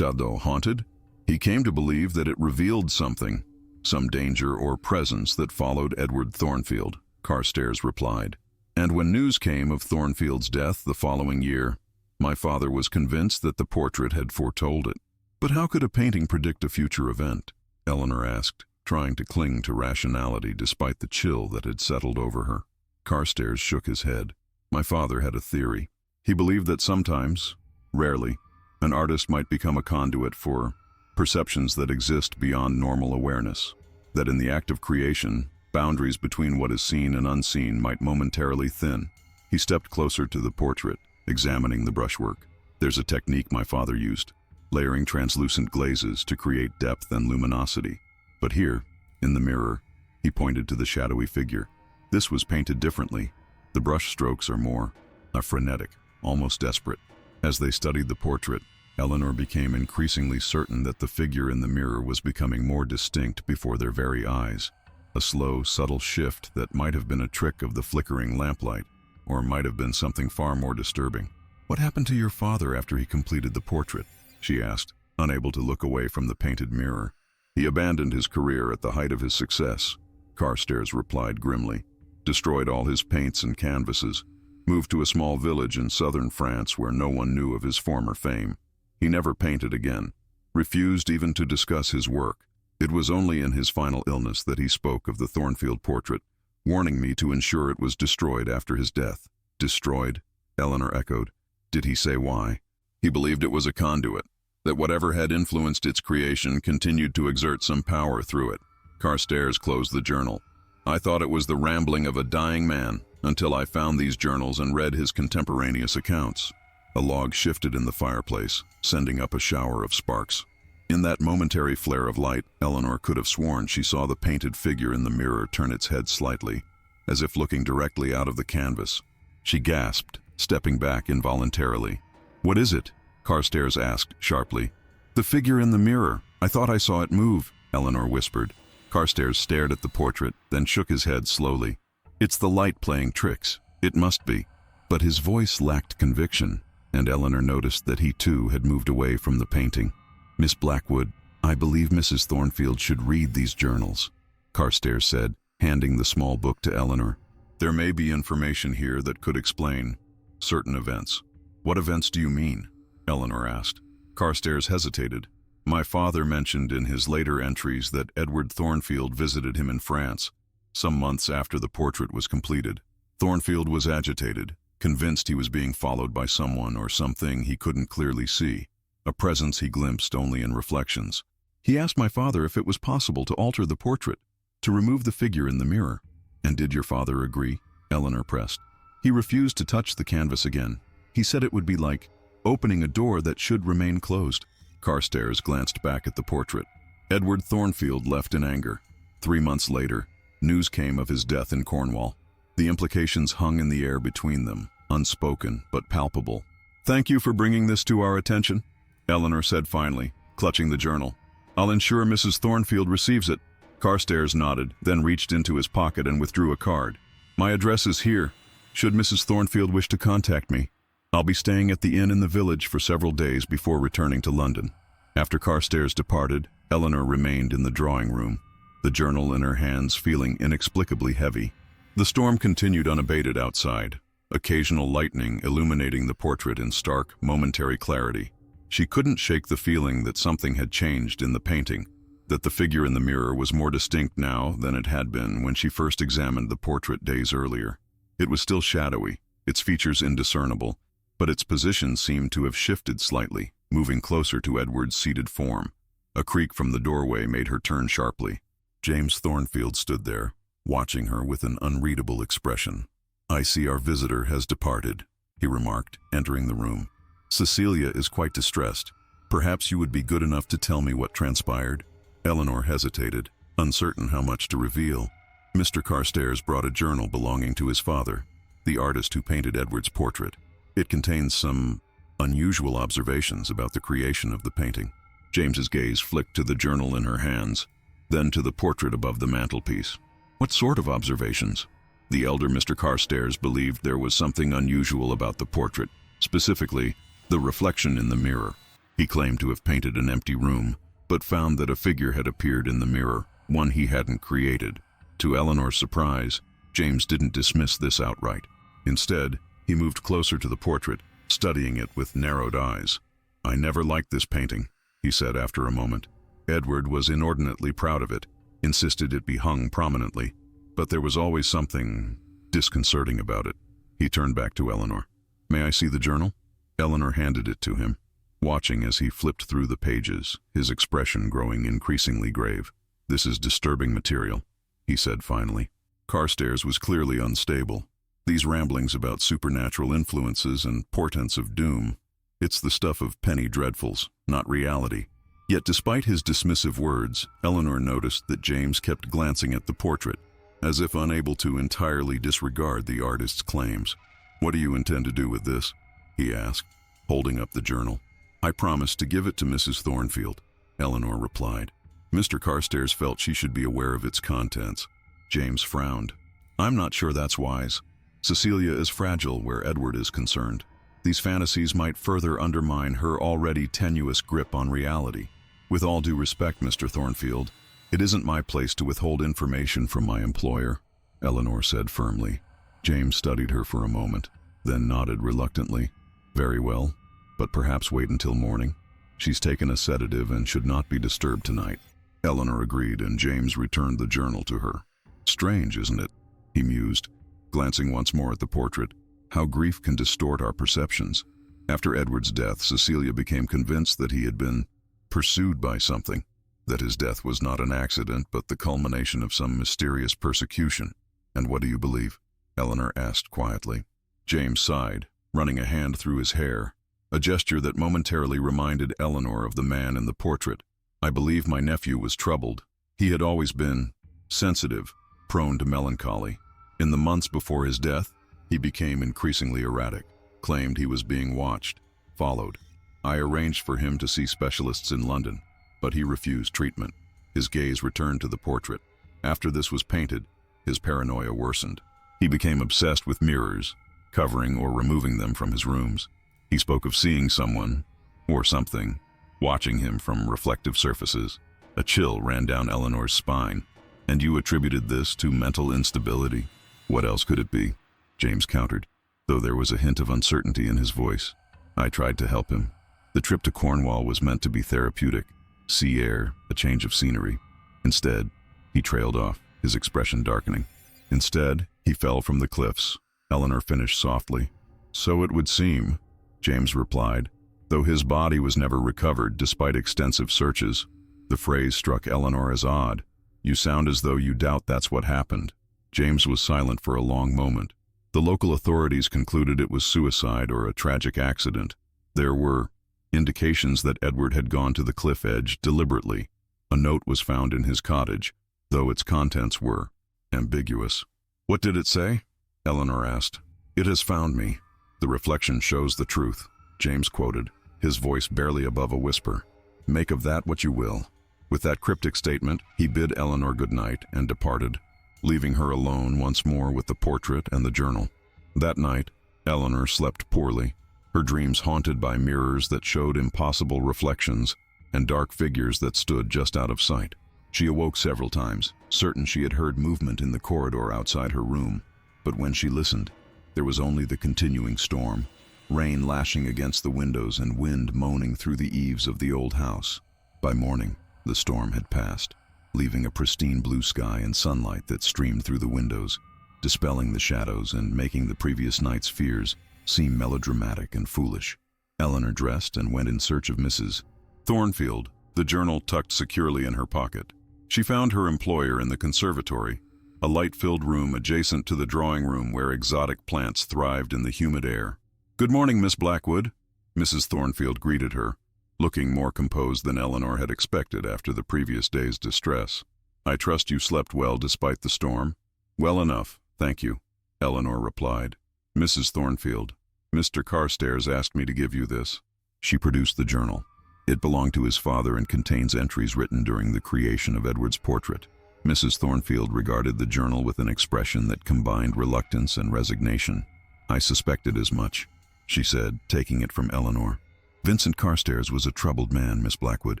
haunted? He came to believe that it revealed something, some danger or presence that followed Edward Thornfield, Carstairs replied. And when news came of Thornfield's death the following year, My father was convinced that the portrait had foretold it. But how could a painting predict a future event? Eleanor asked, trying to cling to rationality despite the chill that had settled over her. Carstairs shook his head. My father had a theory. He believed that sometimes, rarely, an artist might become a conduit for perceptions that exist beyond normal awareness. That in the act of creation, boundaries between what is seen and unseen might momentarily thin. He stepped closer to the portrait, examining the brushwork. There's a technique my father used, layering translucent glazes to create depth and luminosity. But here, in the mirror, he pointed to the shadowy figure. This was painted differently. The brush strokes are more frenetic, almost desperate. As they studied the portrait, Eleanor became increasingly certain that the figure in the mirror was becoming more distinct before their very eyes. A slow, subtle shift that might have been a trick of the flickering lamplight, or might have been something far more disturbing. "What happened to your father after he completed the portrait?" she asked, unable to look away from the painted mirror. "He abandoned his career at the height of his success," Carstairs replied grimly. "Destroyed all his paints and canvases. Moved to a small village in southern France where no one knew of his former fame. He never painted again. Refused even to discuss his work. It was only in his final illness that he spoke of the Thornfield portrait, warning me to ensure it was destroyed after his death." "Destroyed?" Eleanor echoed. "Did he say why?" "He believed it was a conduit, that whatever had influenced its creation continued to exert some power through it." Carstairs closed the journal. "I thought it was the rambling of a dying man, until I found these journals and read his contemporaneous accounts." A log shifted in the fireplace, sending up a shower of sparks. In that momentary flare of light, Eleanor could have sworn she saw the painted figure in the mirror turn its head slightly, as if looking directly out of the canvas. She gasped, stepping back involuntarily. "What is it?" Carstairs asked sharply. "The figure in the mirror. I thought I saw it move," Eleanor whispered. Carstairs stared at the portrait, then shook his head slowly. "It's the light playing tricks. It must be." But his voice lacked conviction, and Eleanor noticed that he too had moved away from the painting. "Miss Blackwood, I believe Mrs. Thornfield should read these journals," Carstairs said, handing the small book to Eleanor. "There may be information here that could explain certain events." "What events do you mean?" Eleanor asked. Carstairs hesitated. "My father mentioned in his later entries that Edward Thornfield visited him in France, some months after the portrait was completed. Thornfield was agitated, convinced he was being followed by someone or something he couldn't clearly see, a presence he glimpsed only in reflections. He asked my father if it was possible to alter the portrait, to remove the figure in the mirror." "And did your father agree?" Eleanor pressed. "He refused to touch the canvas again. He said it would be like opening a door that should remain closed." Carstairs glanced back at the portrait. Edward Thornfield left in anger. 3 months later, news came of his death in Cornwall. The implications hung in the air between them, unspoken but palpable. "Thank you for bringing this to our attention," Eleanor said finally, clutching the journal. "I'll ensure Mrs. Thornfield receives it." Carstairs nodded, then reached into his pocket and withdrew a card. "My address is here, should Mrs. Thornfield wish to contact me. I'll be staying at the inn in the village for several days before returning to London." After Carstairs departed, Eleanor remained in the drawing room, the journal in her hands feeling inexplicably heavy. The storm continued unabated outside, occasional lightning illuminating the portrait in stark, momentary clarity. She couldn't shake the feeling that something had changed in the painting, that the figure in the mirror was more distinct now than it had been when she first examined the portrait days earlier. It was still shadowy, its features indiscernible, but its position seemed to have shifted slightly, moving closer to Edward's seated form. A creak from the doorway made her turn sharply. James Thornfield stood there, watching her with an unreadable expression. "I see our visitor has departed," he remarked, entering the room. "Cecilia is quite distressed. Perhaps you would be good enough to tell me what transpired?" Eleanor hesitated, uncertain how much to reveal. Mr. Carstairs brought a journal belonging to his father, the artist who painted Edward's portrait. It contains some unusual observations about the creation of the painting. James's gaze flicked to the journal in her hands, then to the portrait above the mantelpiece. "What sort of observations?" The elder Mr. Carstairs believed there was something unusual about the portrait, specifically the reflection in the mirror. He claimed to have painted an empty room, but found that a figure had appeared in the mirror, one he hadn't created. To Eleanor's surprise, James didn't dismiss this outright. Instead, he moved closer to the portrait, studying it with narrowed eyes. "I never liked this painting," he said after a moment. Edward was inordinately proud of it, insisted it be hung prominently, but there was always something disconcerting about it. He turned back to Eleanor. "May I see the journal?" Eleanor handed it to him, watching as he flipped through the pages, his expression growing increasingly grave. "This is disturbing material," he said finally. Carstairs was clearly unstable. These ramblings about supernatural influences and portents of doom. It's the stuff of penny dreadfuls, not reality. Yet despite his dismissive words, Eleanor noticed that James kept glancing at the portrait, as if unable to entirely disregard the artist's claims. "What do you intend to do with this?" he asked, holding up the journal. "I promised to give it to Mrs. Thornfield," Eleanor replied. Mr. Carstairs felt she should be aware of its contents. James frowned. "I'm not sure that's wise. Cecilia is fragile where Edward is concerned. These fantasies might further undermine her already tenuous grip on reality. With all due respect, Mr. Thornfield, it isn't my place to withhold information from my employer," Eleanor said firmly. James studied her for a moment, then nodded reluctantly. "Very well, but perhaps wait until morning. She's taken a sedative and should not be disturbed tonight." Eleanor agreed, and James returned the journal to her. "Strange, isn't it?" he mused, glancing once more at the portrait. "How grief can distort our perceptions. After Edward's death, Cecilia became convinced that he had been pursued by something, that his death was not an accident but the culmination of some mysterious persecution." "And what do you believe?" Eleanor asked quietly. James sighed, running a hand through his hair, a gesture that momentarily reminded Eleanor of the man in the portrait. "I believe my nephew was troubled. He had always been sensitive, prone to melancholy. In the months before his death, he became increasingly erratic, claimed he was being watched, followed. I arranged for him to see specialists in London, but he refused treatment." His gaze returned to the portrait. "After this was painted, his paranoia worsened. He became obsessed with mirrors, covering or removing them from his rooms. He spoke of seeing someone, or something, watching him from reflective surfaces." A chill ran down Eleanor's spine. "And you attributed this to mental instability?" "What else could it be?" James countered, though there was a hint of uncertainty in his voice. "I tried to help him. The trip to Cornwall was meant to be therapeutic, sea air, a change of scenery. Instead, he trailed off, his expression darkening. Instead, he fell from the cliffs," Eleanor finished softly. "So it would seem," James replied, "though his body was never recovered despite extensive searches." The phrase struck Eleanor as odd. "You sound as though you doubt that's what happened." James was silent for a long moment. The local authorities concluded it was suicide or a tragic accident. There were indications that Edward had gone to the cliff edge deliberately. A note was found in his cottage, though its contents were ambiguous. "What did it say?" Eleanor asked. "It has found me. The reflection shows the truth," James quoted, his voice barely above a whisper. "Make of that what you will." With that cryptic statement, he bid Eleanor good night and departed, leaving her alone once more with the portrait and the journal. That night, Eleanor slept poorly, her dreams haunted by mirrors that showed impossible reflections and dark figures that stood just out of sight. She awoke several times, certain she had heard movement in the corridor outside her room, but when she listened, there was only the continuing storm, rain lashing against the windows and wind moaning through the eaves of the old house. By morning, the storm had passed, leaving a pristine blue sky and sunlight that streamed through the windows, dispelling the shadows and making the previous night's fears seem melodramatic and foolish. Eleanor dressed and went in search of Mrs. Thornfield, the journal tucked securely in her pocket. She found her employer in the conservatory, a light-filled room adjacent to the drawing room where exotic plants thrived in the humid air. "Good morning, Miss Blackwood," Mrs. Thornfield greeted her, looking more composed than Eleanor had expected after the previous day's distress. "I trust you slept well despite the storm?" "Well enough, thank you," Eleanor replied. "Mrs. Thornfield, Mr. Carstairs asked me to give you this." She produced the journal. It belonged to his father and contains entries written during the creation of Edward's portrait. Mrs. Thornfield regarded the journal with an expression that combined reluctance and resignation. "I suspected as much," she said, taking it from Eleanor. "Vincent Carstairs was a troubled man, Miss Blackwood.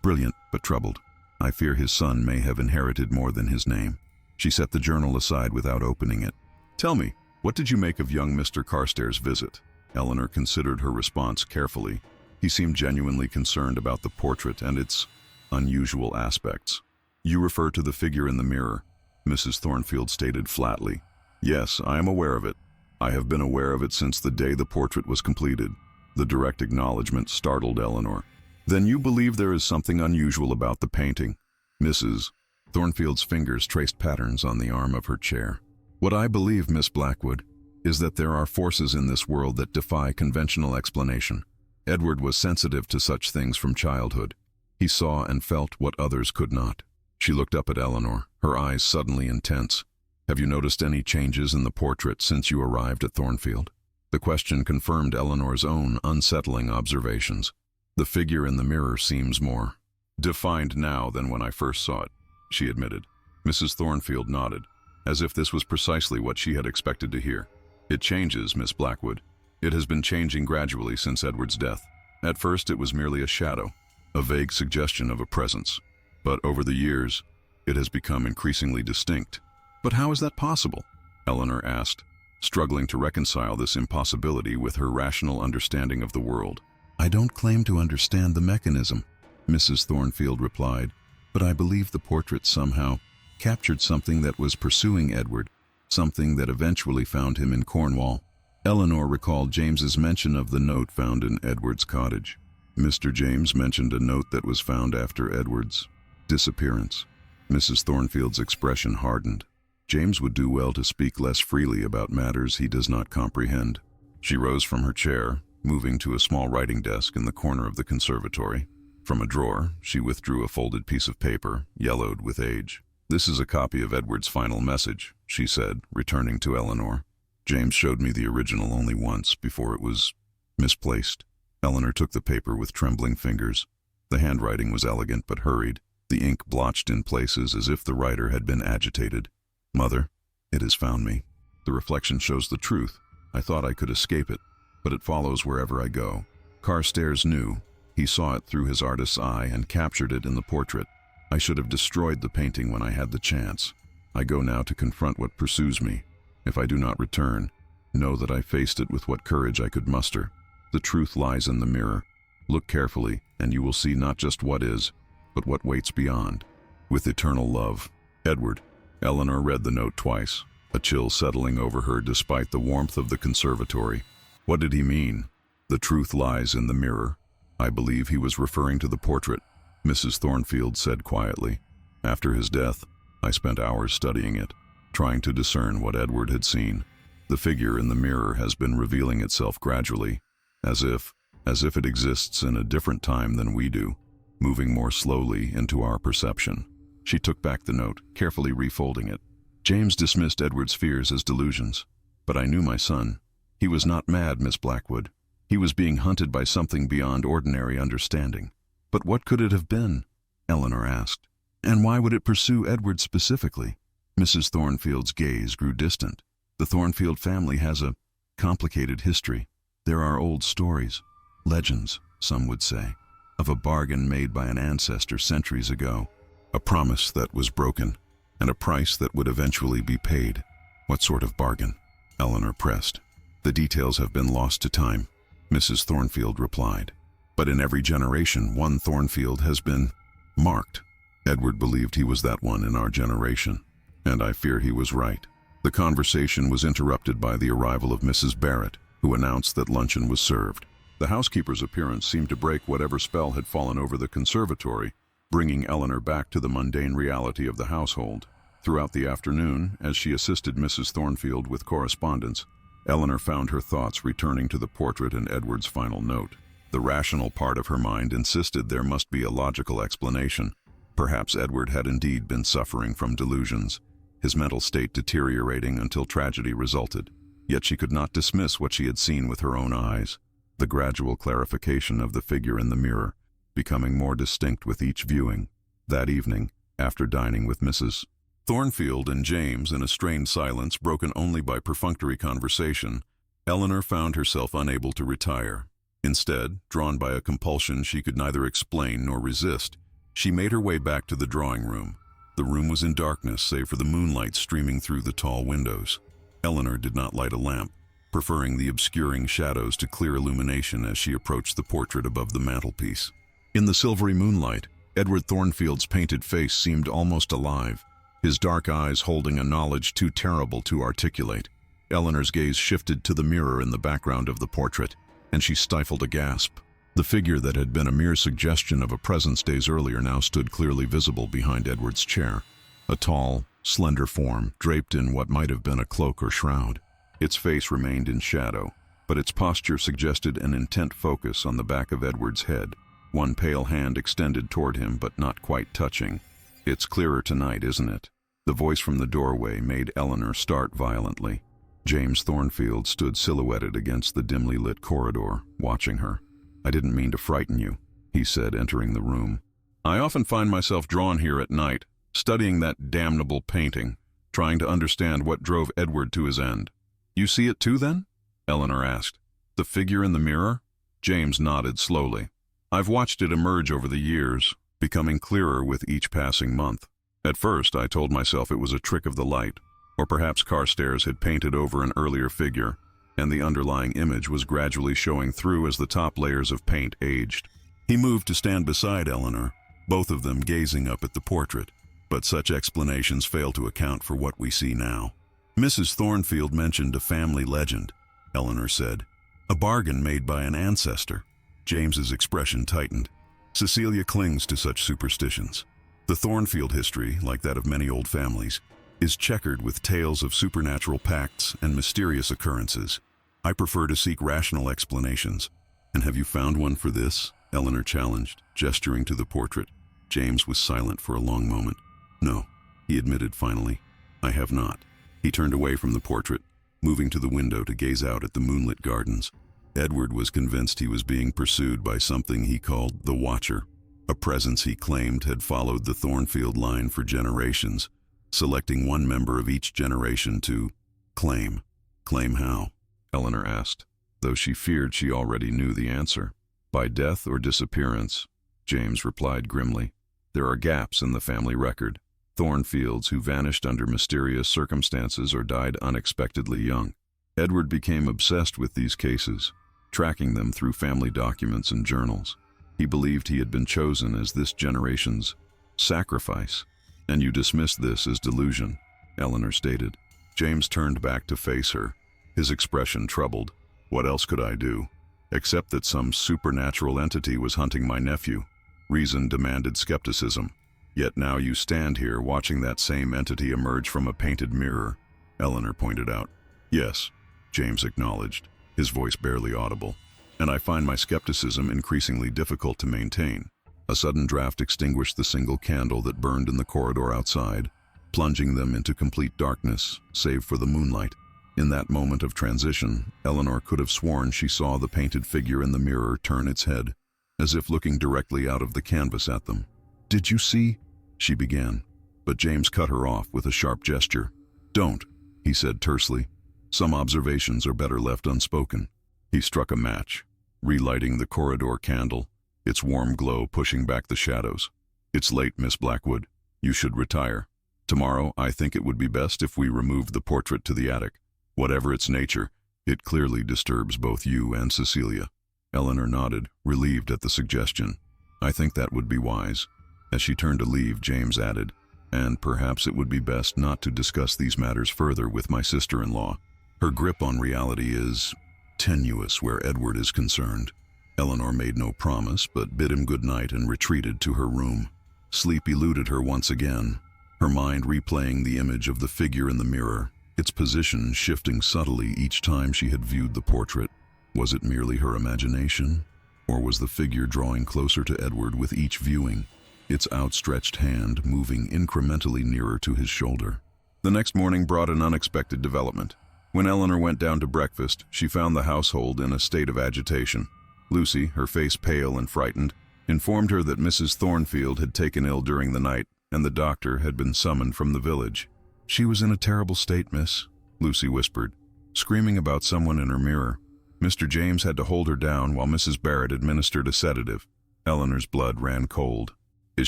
Brilliant, but troubled. I fear his son may have inherited more than his name." She set the journal aside without opening it. "Tell me, what did you make of young Mr. Carstairs' visit?" Eleanor considered her response carefully. He seemed genuinely concerned about the portrait and its unusual aspects. "You refer to the figure in the mirror," Mrs. Thornfield stated flatly. "Yes, I am aware of it. I have been aware of it since the day the portrait was completed." The direct acknowledgement startled Eleanor. "Then you believe there is something unusual about the painting?" Mrs. Thornfield's fingers traced patterns on the arm of her chair. "What I believe, Miss Blackwood, is that there are forces in this world that defy conventional explanation. Edward was sensitive to such things from childhood. He saw and felt what others could not." She looked up at Eleanor, her eyes suddenly intense. "Have you noticed any changes in the portrait since you arrived at Thornfield?" The question confirmed Eleanor's own unsettling observations. "The figure in the mirror seems more defined now than when I first saw it," she admitted. Mrs. Thornfield nodded, as if this was precisely what she had expected to hear. "It changes, Miss Blackwood. It has been changing gradually since Edward's death. At first it was merely a shadow, a vague suggestion of a presence. But over the years, it has become increasingly distinct." "But how is that possible?" Eleanor asked, struggling to reconcile this impossibility with her rational understanding of the world. "I don't claim to understand the mechanism," Mrs. Thornfield replied, "but I believe the portrait somehow captured something that was pursuing Edward, something that eventually found him in Cornwall." Eleanor recalled James's mention of the note found in Edward's cottage. "Mr. James mentioned a note that was found after Edward's disappearance." Mrs. Thornfield's expression hardened. James would do well to speak less freely about matters he does not comprehend. She rose from her chair, moving to a small writing desk in the corner of the conservatory. From a drawer, she withdrew a folded piece of paper, yellowed with age. "This is a copy of Edward's final message," she said, returning to Eleanor. "James showed me the original only once before it was misplaced." Eleanor took the paper with trembling fingers. The handwriting was elegant but hurried, the ink blotched in places as if the writer had been agitated. "Mother, it has found me. The reflection shows the truth. I thought I could escape it, but it follows wherever I go." Carstairs knew. He saw it through his artist's eye and captured it in the portrait. "I should have destroyed the painting when I had the chance. I go now to confront what pursues me. If I do not return, know that I faced it with what courage I could muster. The truth lies in the mirror. Look carefully, and you will see not just what is, but what waits beyond. With eternal love, Edward." Eleanor read the note twice, a chill settling over her despite the warmth of the conservatory. What did he mean? "The truth lies in the mirror." "I believe he was referring to the portrait," Mrs. Thornfield said quietly. "After his death, I spent hours studying it, trying to discern what Edward had seen. The figure in the mirror has been revealing itself gradually, as if it exists in a different time than we do, moving more slowly into our perception." She took back the note, carefully refolding it. "James dismissed Edward's fears as delusions, but I knew my son. He was not mad, Miss Blackwood. He was being hunted by something beyond ordinary understanding." "But what could it have been?" Eleanor asked. "And why would it pursue Edward specifically?" Mrs. Thornfield's gaze grew distant. "The Thornfield family has a complicated history. There are old stories, legends, some would say, of a bargain made by an ancestor centuries ago. A promise that was broken, and a price that would eventually be paid." "What sort of bargain?" Eleanor pressed. "The details have been lost to time," Mrs. Thornfield replied. "But in every generation, one Thornfield has been marked. Edward believed he was that one in our generation, and I fear he was right." The conversation was interrupted by the arrival of Mrs. Barrett, who announced that luncheon was served. The housekeeper's appearance seemed to break whatever spell had fallen over the conservatory, bringing Eleanor back to the mundane reality of the household. Throughout the afternoon, as she assisted Mrs. Thornfield with correspondence, Eleanor found her thoughts returning to the portrait and Edward's final note. The rational part of her mind insisted there must be a logical explanation. Perhaps Edward had indeed been suffering from delusions, his mental state deteriorating until tragedy resulted. Yet she could not dismiss what she had seen with her own eyes. The gradual clarification of the figure in the mirror, becoming more distinct with each viewing. That evening, after dining with Mrs. Thornfield and James in a strained silence broken only by perfunctory conversation, Eleanor found herself unable to retire. Instead, drawn by a compulsion she could neither explain nor resist, she made her way back to the drawing room. The room was in darkness save for the moonlight streaming through the tall windows. Eleanor did not light a lamp. preferring the obscuring shadows to clear illumination as she approached the portrait above the mantelpiece. In the silvery moonlight, Edward Thornfield's painted face seemed almost alive, his dark eyes holding a knowledge too terrible to articulate. Eleanor's gaze shifted to the mirror in the background of the portrait, and she stifled a gasp. The figure that had been a mere suggestion of a presence days earlier now stood clearly visible behind Edward's chair, a tall, slender form draped in what might have been a cloak or shroud. Its face remained in shadow, but its posture suggested an intent focus on the back of Edward's head, one pale hand extended toward him but not quite touching. "It's clearer tonight, isn't it?" The voice from the doorway made Eleanor start violently. James Thornfield stood silhouetted against the dimly lit corridor, watching her. "I didn't mean to frighten you," he said, entering the room. "I often find myself drawn here at night, studying that damnable painting, trying to understand what drove Edward to his end." "You see it too, then?" Eleanor asked. "The figure in the mirror?" James nodded slowly. "I've watched it emerge over the years, becoming clearer with each passing month. At first, I told myself it was a trick of the light, or perhaps Carstairs had painted over an earlier figure, and the underlying image was gradually showing through as the top layers of paint aged." He moved to stand beside Eleanor, both of them gazing up at the portrait. "But such explanations fail to account for what we see now." "Mrs. Thornfield mentioned a family legend," Eleanor said. "A bargain made by an ancestor." James's expression tightened. "Cecilia clings to such superstitions. The Thornfield history, like that of many old families, is checkered with tales of supernatural pacts and mysterious occurrences. I prefer to seek rational explanations." "And have you found one for this?" Eleanor challenged, gesturing to the portrait. James was silent for a long moment. "No," he admitted finally. "I have not." He turned away from the portrait, moving to the window to gaze out at the moonlit gardens. Edward was convinced he was being pursued by something he called the Watcher, a presence he claimed had followed the Thornfield line for generations, selecting one member of each generation to claim. "Claim how?" Eleanor asked, though she feared she already knew the answer. "By death or disappearance," James replied grimly. "There are gaps in the family record. Thornfields who vanished under mysterious circumstances or died unexpectedly young. Edward became obsessed with these cases, tracking them through family documents and journals. He believed he had been chosen as this generation's sacrifice. And you dismiss this as delusion," Eleanor stated. James turned back to face her, his expression troubled. "What else could I do? Except that some supernatural entity was hunting my nephew. Reason demanded skepticism. Yet now you stand here watching that same entity emerge from a painted mirror," Eleanor pointed out. "Yes," James acknowledged, his voice barely audible. "And I find my skepticism increasingly difficult to maintain." A sudden draft extinguished the single candle that burned in the corridor outside, plunging them into complete darkness, save for the moonlight. In that moment of transition, Eleanor could have sworn she saw the painted figure in the mirror turn its head, as if looking directly out of the canvas at them. "Did you see?" she began, but James cut her off with a sharp gesture. "Don't," he said tersely. "Some observations are better left unspoken." He struck a match, relighting the corridor candle, its warm glow pushing back the shadows. "It's late, Miss Blackwood. You should retire. Tomorrow, I think it would be best if we removed the portrait to the attic. Whatever its nature, it clearly disturbs both you and Cecilia." Eleanor nodded, relieved at the suggestion. "I think that would be wise." As she turned to leave, James added, "And perhaps it would be best not to discuss these matters further with my sister-in-law. Her grip on reality is tenuous where Edward is concerned." Eleanor made no promise, but bid him good night and retreated to her room. Sleep eluded her once again, her mind replaying the image of the figure in the mirror, its position shifting subtly each time she had viewed the portrait. Was it merely her imagination, or was the figure drawing closer to Edward with each viewing, its outstretched hand moving incrementally nearer to his shoulder? The next morning brought an unexpected development. When Eleanor went down to breakfast, she found the household in a state of agitation. Lucy, her face pale and frightened, informed her that Mrs. Thornfield had taken ill during the night and the doctor had been summoned from the village. "She was in a terrible state, miss," Lucy whispered, screaming about someone in her mirror. Mr. James had to hold her down while Mrs. Barrett administered a sedative. Eleanor's blood ran cold. "Is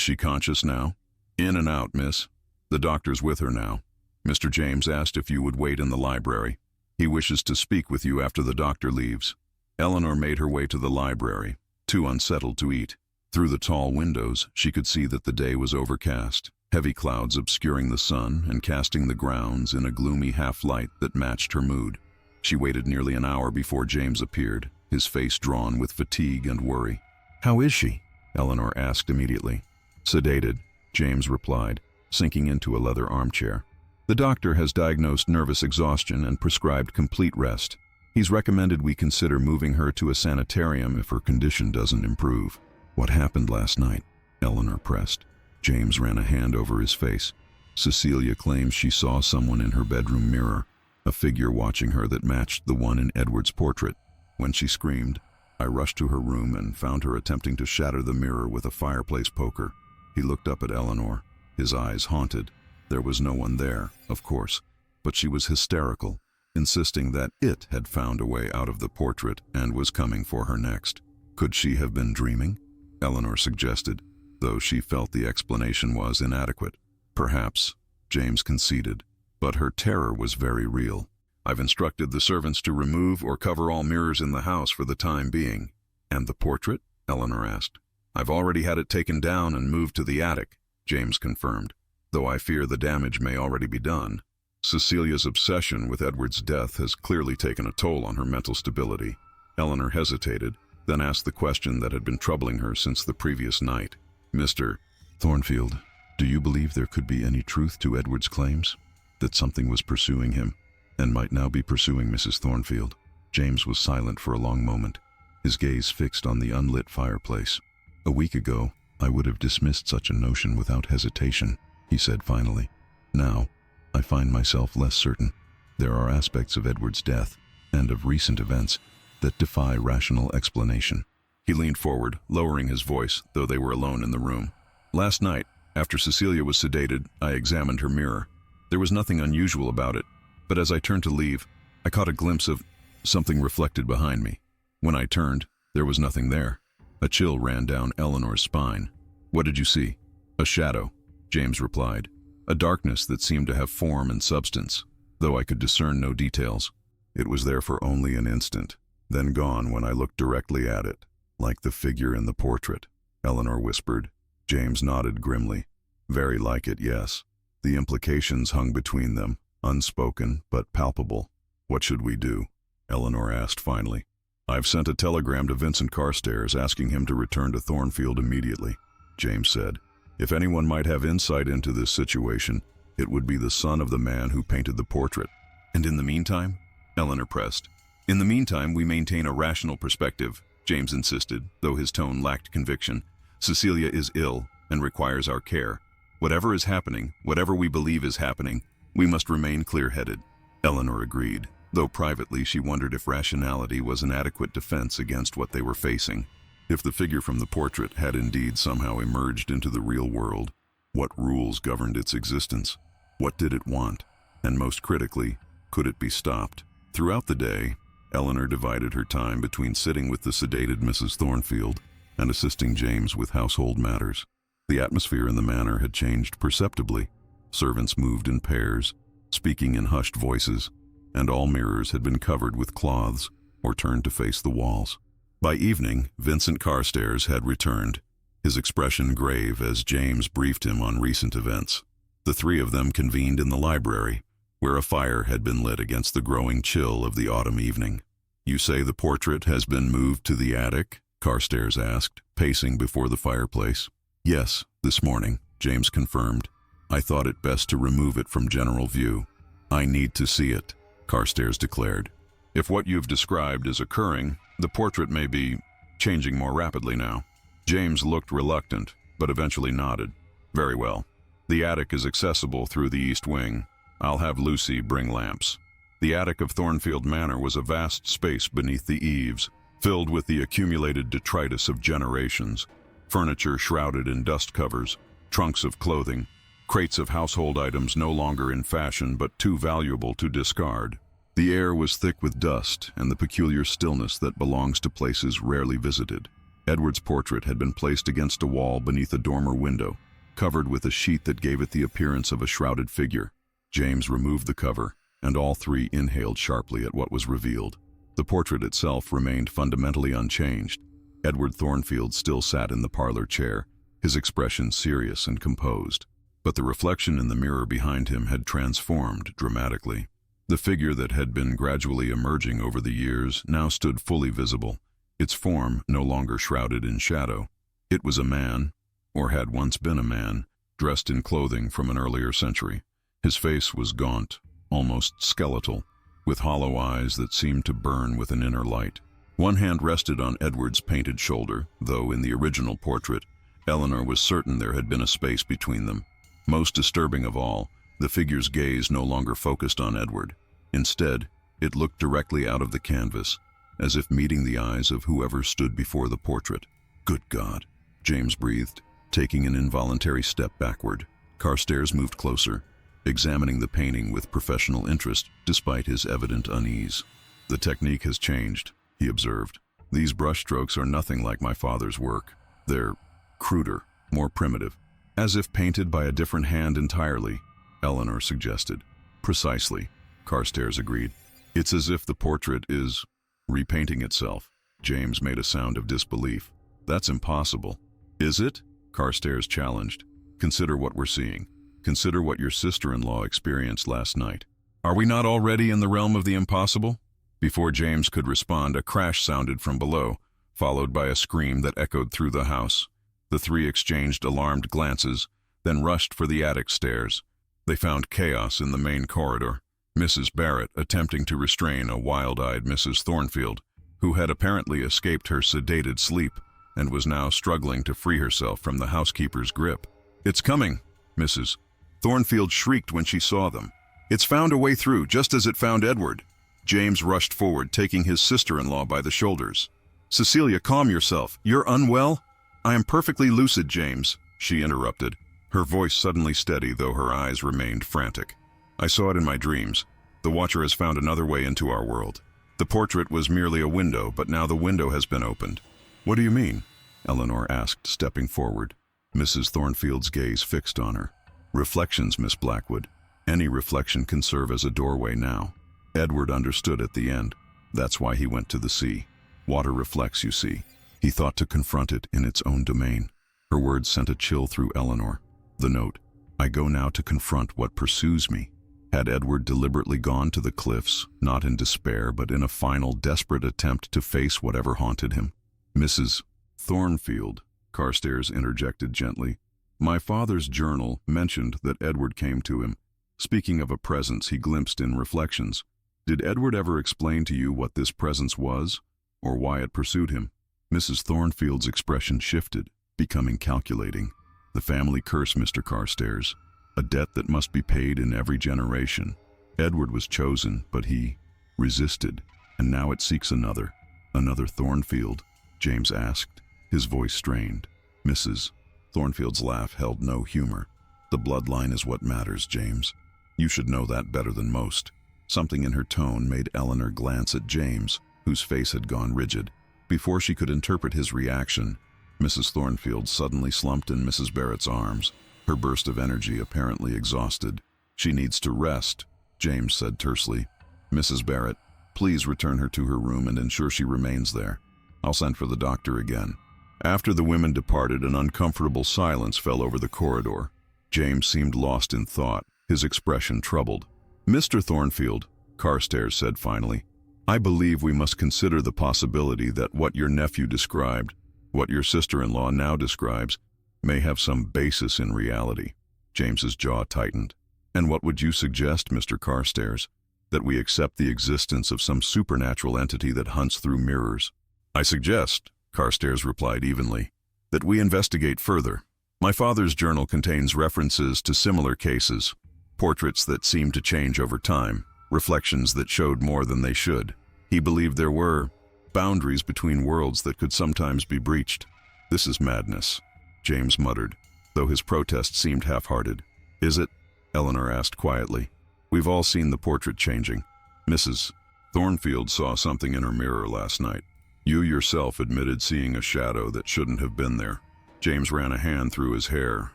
she conscious now?" "In and out, miss. The doctor's with her now. Mr. James asked if you would wait in the library." He wishes to speak with you after the doctor leaves. Eleanor made her way to the library, too unsettled to eat. Through the tall windows, she could see that the day was overcast, heavy clouds obscuring the sun and casting the grounds in a gloomy half-light that matched her mood. She waited nearly an hour before James appeared, his face drawn with fatigue and worry. "How is she?" Eleanor asked immediately. "Sedated," James replied, sinking into a leather armchair. "The doctor has diagnosed nervous exhaustion and prescribed complete rest. He's recommended we consider moving her to a sanitarium if her condition doesn't improve." "What happened last night?" Eleanor pressed. James ran a hand over his face. "Cecilia claims she saw someone in her bedroom mirror, a figure watching her that matched the one in Edward's portrait. When she screamed, I rushed to her room and found her attempting to shatter the mirror with a fireplace poker." He looked up at Eleanor, his eyes haunted. There was no one there, of course, but she was hysterical, insisting that it had found a way out of the portrait and was coming for her next. "Could she have been dreaming?" Eleanor suggested, though she felt the explanation was inadequate. "Perhaps," James conceded, "but her terror was very real. I've instructed the servants to remove or cover all mirrors in the house for the time being." "And the portrait?" Eleanor asked. "I've already had it taken down and moved to the attic," James confirmed, "though I fear the damage may already be done. Cecilia's obsession with Edward's death has clearly taken a toll on her mental stability." Eleanor hesitated, then asked the question that had been troubling her since the previous night. "Mr. Thornfield, do you believe there could be any truth to Edward's claims? That something was pursuing him, and might now be pursuing Mrs. Thornfield?" James was silent for a long moment, his gaze fixed on the unlit fireplace. "A week ago, I would have dismissed such a notion without hesitation," he said finally. "Now, I find myself less certain. There are aspects of Edward's death, and of recent events, that defy rational explanation." He leaned forward, lowering his voice, though they were alone in the room. "Last night, after Cecilia was sedated, I examined her mirror. There was nothing unusual about it, but as I turned to leave, I caught a glimpse of something reflected behind me. When I turned, there was nothing there." A chill ran down Eleanor's spine. "What did you see?" "A shadow," James replied. "A darkness that seemed to have form and substance, though I could discern no details. It was there for only an instant, then gone when I looked directly at it, like the figure in the portrait," Eleanor whispered. James nodded grimly. "Very like it, yes." The implications hung between them, unspoken but palpable. "What should we do?" Eleanor asked finally. "I've sent a telegram to Vincent Carstairs asking him to return to Thornfield immediately," James said. "If anyone might have insight into this situation, it would be the son of the man who painted the portrait." "And in the meantime?" Eleanor pressed. "In the meantime, we maintain a rational perspective," James insisted, though his tone lacked conviction. "Cecilia is ill and requires our care. Whatever is happening, whatever we believe is happening, we must remain clear-headed." Eleanor agreed, though privately she wondered if rationality was an adequate defense against what they were facing. If the figure from the portrait had indeed somehow emerged into the real world, what rules governed its existence? What did it want? And most critically, could it be stopped? Throughout the day, Eleanor divided her time between sitting with the sedated Mrs. Thornfield and assisting James with household matters. The atmosphere in the manor had changed perceptibly. Servants moved in pairs, speaking in hushed voices, and all mirrors had been covered with cloths or turned to face the walls. By evening, Vincent Carstairs had returned, his expression grave as James briefed him on recent events. The three of them convened in the library, where a fire had been lit against the growing chill of the autumn evening. "You say the portrait has been moved to the attic?" Carstairs asked, pacing before the fireplace. "Yes, this morning," James confirmed. "I thought it best to remove it from general view." "I need to see it," Carstairs declared. "If what you've described is occurring, the portrait may be changing more rapidly now." James looked reluctant, but eventually nodded. "Very well. The attic is accessible through the east wing. I'll have Lucy bring lamps." The attic of Thornfield Manor was a vast space beneath the eaves, filled with the accumulated detritus of generations. Furniture shrouded in dust covers, trunks of clothing, crates of household items no longer in fashion but too valuable to discard. The air was thick with dust and the peculiar stillness that belongs to places rarely visited. Edward's portrait had been placed against a wall beneath a dormer window, covered with a sheet that gave it the appearance of a shrouded figure. James removed the cover, and all three inhaled sharply at what was revealed. The portrait itself remained fundamentally unchanged. Edward Thornfield still sat in the parlor chair, his expression serious and composed. But the reflection in the mirror behind him had transformed dramatically. The figure that had been gradually emerging over the years now stood fully visible, its form no longer shrouded in shadow. It was a man, or had once been a man, dressed in clothing from an earlier century. His face was gaunt, almost skeletal, with hollow eyes that seemed to burn with an inner light. One hand rested on Edward's painted shoulder, though in the original portrait, Eleanor was certain there had been a space between them. Most disturbing of all, the figure's gaze no longer focused on Edward. Instead, it looked directly out of the canvas, as if meeting the eyes of whoever stood before the portrait. "Good God," James breathed, taking an involuntary step backward. Carstairs moved closer, examining the painting with professional interest despite his evident unease. "The technique has changed," he observed. "These brushstrokes are nothing like my father's work. They're cruder, more primitive. As if painted by a different hand entirely," Eleanor suggested. "Precisely," Carstairs agreed. "It's as if the portrait is repainting itself." James made a sound of disbelief. "That's impossible." "Is it?" Carstairs challenged. "Consider what we're seeing. Consider what your sister-in-law experienced last night. Are we not already in the realm of the impossible?" Before James could respond, a crash sounded from below, followed by a scream that echoed through the house. The three exchanged alarmed glances, then rushed for the attic stairs. They found chaos in the main corridor. Mrs. Barrett attempting to restrain a wild-eyed Mrs. Thornfield, who had apparently escaped her sedated sleep and was now struggling to free herself from the housekeeper's grip. "It's coming," Mrs. Thornfield shrieked when she saw them. "It's found a way through, just as it found Edward." James rushed forward, taking his sister-in-law by the shoulders. "Cecilia, calm yourself. You're unwell?" "I am perfectly lucid, James," she interrupted, her voice suddenly steady though her eyes remained frantic. "I saw it in my dreams. The Watcher has found another way into our world. The portrait was merely a window, but now the window has been opened." "What do you mean?" Eleanor asked, stepping forward. Mrs. Thornfield's gaze fixed on her. "Reflections, Miss Blackwood. Any reflection can serve as a doorway now. Edward understood at the end. That's why he went to the sea. Water reflects, you see. He thought to confront it in its own domain." Her words sent a chill through Eleanor. The note, "I go now to confront what pursues me." Had Edward deliberately gone to the cliffs, not in despair, but in a final, desperate attempt to face whatever haunted him? "Mrs. Thornfield," Carstairs interjected gently, "my father's journal mentioned that Edward came to him, speaking of a presence he glimpsed in reflections. Did Edward ever explain to you what this presence was, or why it pursued him?" Mrs. Thornfield's expression shifted, becoming calculating. "The family curse, Mr. Carstairs. A debt that must be paid in every generation. Edward was chosen, but he resisted, and now it seeks another." "Another Thornfield?" James asked, his voice strained. Mrs. Thornfield's laugh held no humor. "The bloodline is what matters, James. You should know that better than most." Something in her tone made Eleanor glance at James, whose face had gone rigid. Before she could interpret his reaction, Mrs. Thornfield suddenly slumped in Mrs. Barrett's arms, her burst of energy apparently exhausted. "She needs to rest," James said tersely. "Mrs. Barrett, please return her to her room and ensure she remains there. I'll send for the doctor again." After the women departed, an uncomfortable silence fell over the corridor. James seemed lost in thought, his expression troubled. "Mr. Thornfield," Carstairs said finally, "I believe we must consider the possibility that what your nephew described, what your sister-in-law now describes, may have some basis in reality." James's jaw tightened. "And what would you suggest, Mr. Carstairs? That we accept the existence of some supernatural entity that hunts through mirrors?" "I suggest," Carstairs replied evenly, "that we investigate further. My father's journal contains references to similar cases, portraits that seemed to change over time, reflections that showed more than they should. He believed there were boundaries between worlds that could sometimes be breached." "This is madness," James muttered, though his protest seemed half-hearted. "Is it?" Eleanor asked quietly. "We've all seen the portrait changing. Mrs. Thornfield saw something in her mirror last night. You yourself admitted seeing a shadow that shouldn't have been there." James ran a hand through his hair,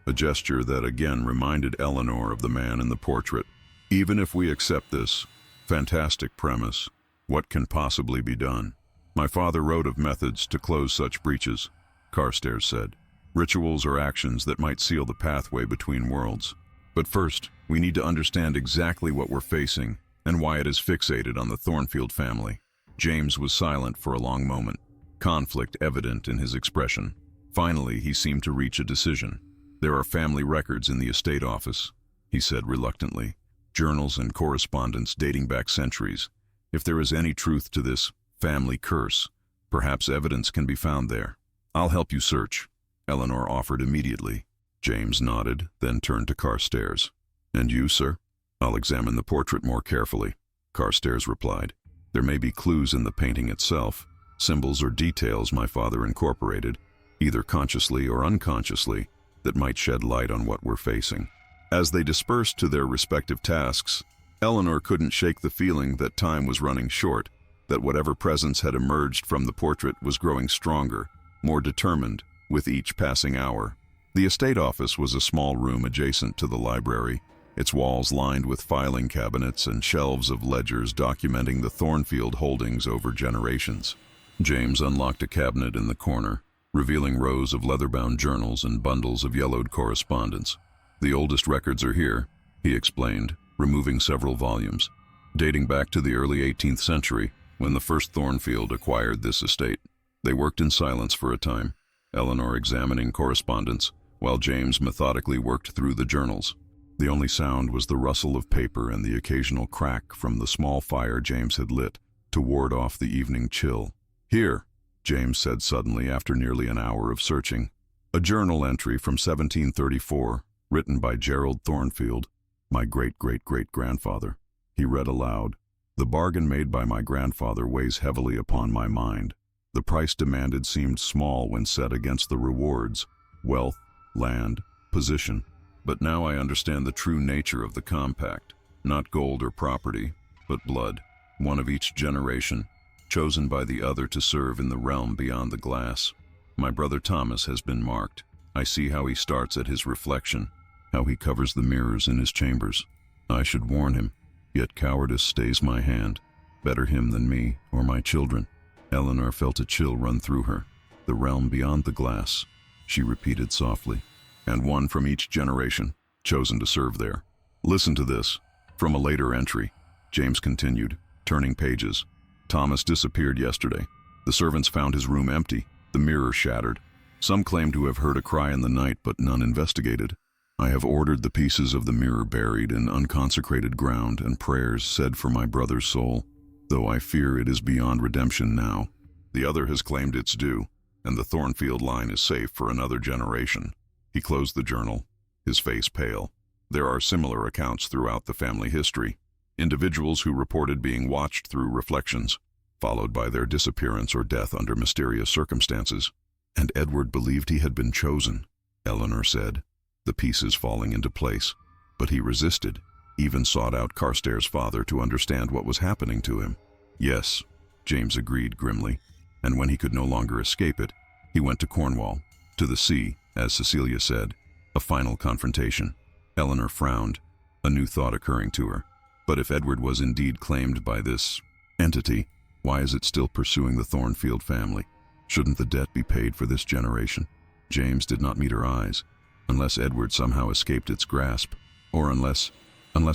a gesture that again reminded Eleanor of the man in the portrait. Even if we accept this fantastic premise, what can possibly be done? My father wrote of methods to close such breaches, Carstairs said. Rituals or actions that might seal the pathway between worlds. But first, we need to understand exactly what we're facing and why it is fixated on the Thornfield family. James was silent for a long moment, conflict evident in his expression. Finally, he seemed to reach a decision. There are family records in the estate office, he said reluctantly. Journals and correspondence dating back centuries. If there is any truth to this family curse, perhaps evidence can be found there. I'll help you search, Eleanor offered immediately. James nodded, then turned to Carstairs. And you, sir? I'll examine the portrait more carefully, Carstairs replied. There may be clues in the painting itself, symbols or details my father incorporated, either consciously or unconsciously, that might shed light on what we're facing. As they dispersed to their respective tasks, Eleanor couldn't shake the feeling that time was running short, that whatever presence had emerged from the portrait was growing stronger, more determined, with each passing hour. The estate office was a small room adjacent to the library, its walls lined with filing cabinets and shelves of ledgers documenting the Thornfield holdings over generations. James unlocked a cabinet in the corner, revealing rows of leather-bound journals and bundles of yellowed correspondence. The oldest records are here, he explained, removing several volumes, dating back to the early 18th century, when the first Thornfield acquired this estate. They worked in silence for a time, Eleanor examining correspondence, while James methodically worked through the journals. The only sound was the rustle of paper and the occasional crack from the small fire James had lit to ward off the evening chill. Here, James said suddenly after nearly an hour of searching. A journal entry from 1734, written by Gerald Thornfield, my great-great-great-grandfather. He read aloud, "The bargain made by my grandfather weighs heavily upon my mind. The price demanded seemed small when set against the rewards, wealth, land, position. But now I understand the true nature of the compact, not gold or property, but blood, one of each generation, chosen by the other to serve in the realm beyond the glass. My brother Thomas has been marked. I see how he starts at his reflection, how he covers the mirrors in his chambers. I should warn him, yet cowardice stays my hand. Better him than me or my children." Eleanor felt a chill run through her. "The realm beyond the glass," she repeated softly. "And one from each generation, chosen to serve there. Listen to this." From a later entry, James continued, turning pages. "Thomas disappeared yesterday. The servants found his room empty, the mirror shattered. Some claim to have heard a cry in the night, but none investigated. I have ordered the pieces of the mirror buried in unconsecrated ground and prayers said for my brother's soul, though I fear it is beyond redemption now. The other has claimed its due, and the Thornfield line is safe for another generation." He closed the journal, his face pale. There are similar accounts throughout the family history. Individuals who reported being watched through reflections, followed by their disappearance or death under mysterious circumstances. "And Edward believed he had been chosen," Eleanor said, the pieces falling into place. "But he resisted, even sought out Carstairs' father to understand what was happening to him." "Yes," James agreed grimly, "and when he could no longer escape it, he went to Cornwall, to the sea, as Cecilia said, a final confrontation." Eleanor frowned, a new thought occurring to her. But if Edward was indeed claimed by this entity, why is it still pursuing the Thornfield family? Shouldn't the debt be paid for this generation? James did not meet her eyes. Unless Edward somehow escaped its grasp, or unless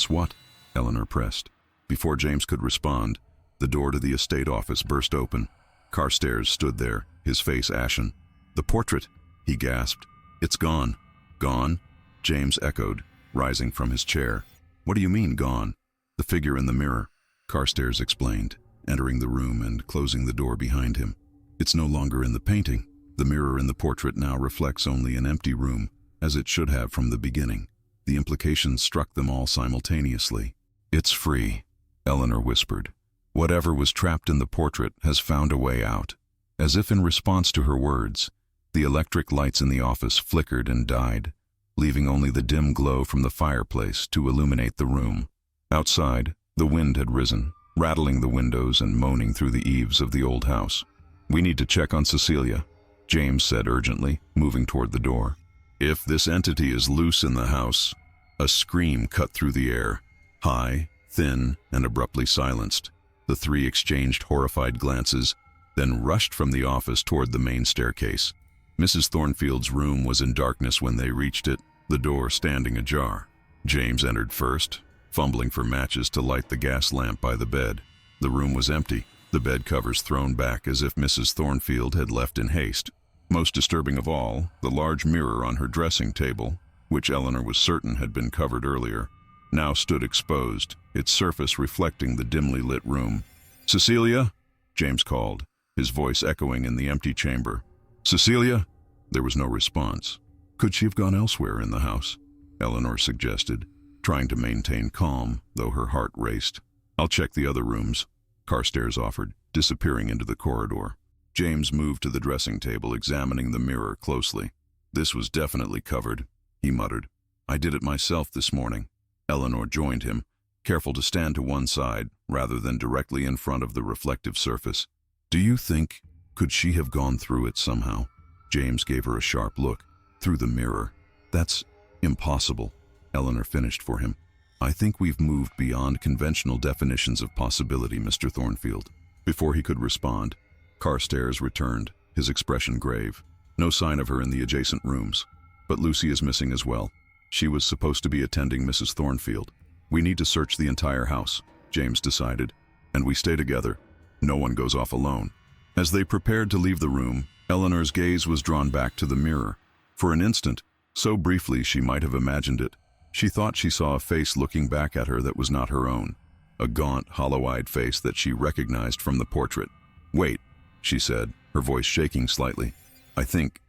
what? Eleanor pressed. Before James could respond, the door to the estate office burst open. Carstairs stood there, his face ashen. "The portrait," he gasped. "It's gone." "Gone?" James echoed, rising from his chair. "What do you mean, gone?" "The figure in the mirror," Carstairs explained, entering the room and closing the door behind him. "It's no longer in the painting. The mirror in the portrait now reflects only an empty room, as it should have from the beginning." The implications struck them all simultaneously. "It's free," Eleanor whispered. "Whatever was trapped in the portrait has found a way out." As if in response to her words, the electric lights in the office flickered and died, leaving only the dim glow from the fireplace to illuminate the room. Outside, the wind had risen, rattling the windows and moaning through the eaves of the old house. "We need to check on Cecilia," James said urgently, moving toward the door. "If this entity is loose in the house," a scream cut through the air. High, thin, and abruptly silenced. The three exchanged horrified glances, then rushed from the office toward the main staircase. Mrs. Thornfield's room was in darkness when they reached it, the door standing ajar. James entered first, fumbling for matches to light the gas lamp by the bed. The room was empty, the bed covers thrown back as if Mrs. Thornfield had left in haste. Most disturbing of all, the large mirror on her dressing table, which Eleanor was certain had been covered earlier, now stood exposed, its surface reflecting the dimly lit room. "Cecilia?" James called, his voice echoing in the empty chamber. "Cecilia?" There was no response. Could she have gone elsewhere in the house? Eleanor suggested, trying to maintain calm, though her heart raced. "I'll check the other rooms," Carstairs offered, disappearing into the corridor. James moved to the dressing table, examining the mirror closely. "This was definitely covered," he muttered. "I did it myself this morning." Eleanor joined him, careful to stand to one side rather than directly in front of the reflective surface. "Do you think, could she have gone through it somehow?" James gave her a sharp look. "Through the mirror? That's impossible," Eleanor finished for him. "I think we've moved beyond conventional definitions of possibility, Mr. Thornfield." Before he could respond, Carstairs returned, his expression grave. "No sign of her in the adjacent rooms, but Lucy is missing as well. She was supposed to be attending Mrs. Thornfield. We need to search the entire house," James decided, "and we stay together. No one goes off alone." As they prepared to leave the room, Eleanor's gaze was drawn back to the mirror. For an instant, so briefly she might have imagined it, she thought she saw a face looking back at her that was not her own, a gaunt, hollow-eyed face that she recognized from the portrait. "Wait," she said, her voice shaking slightly. I think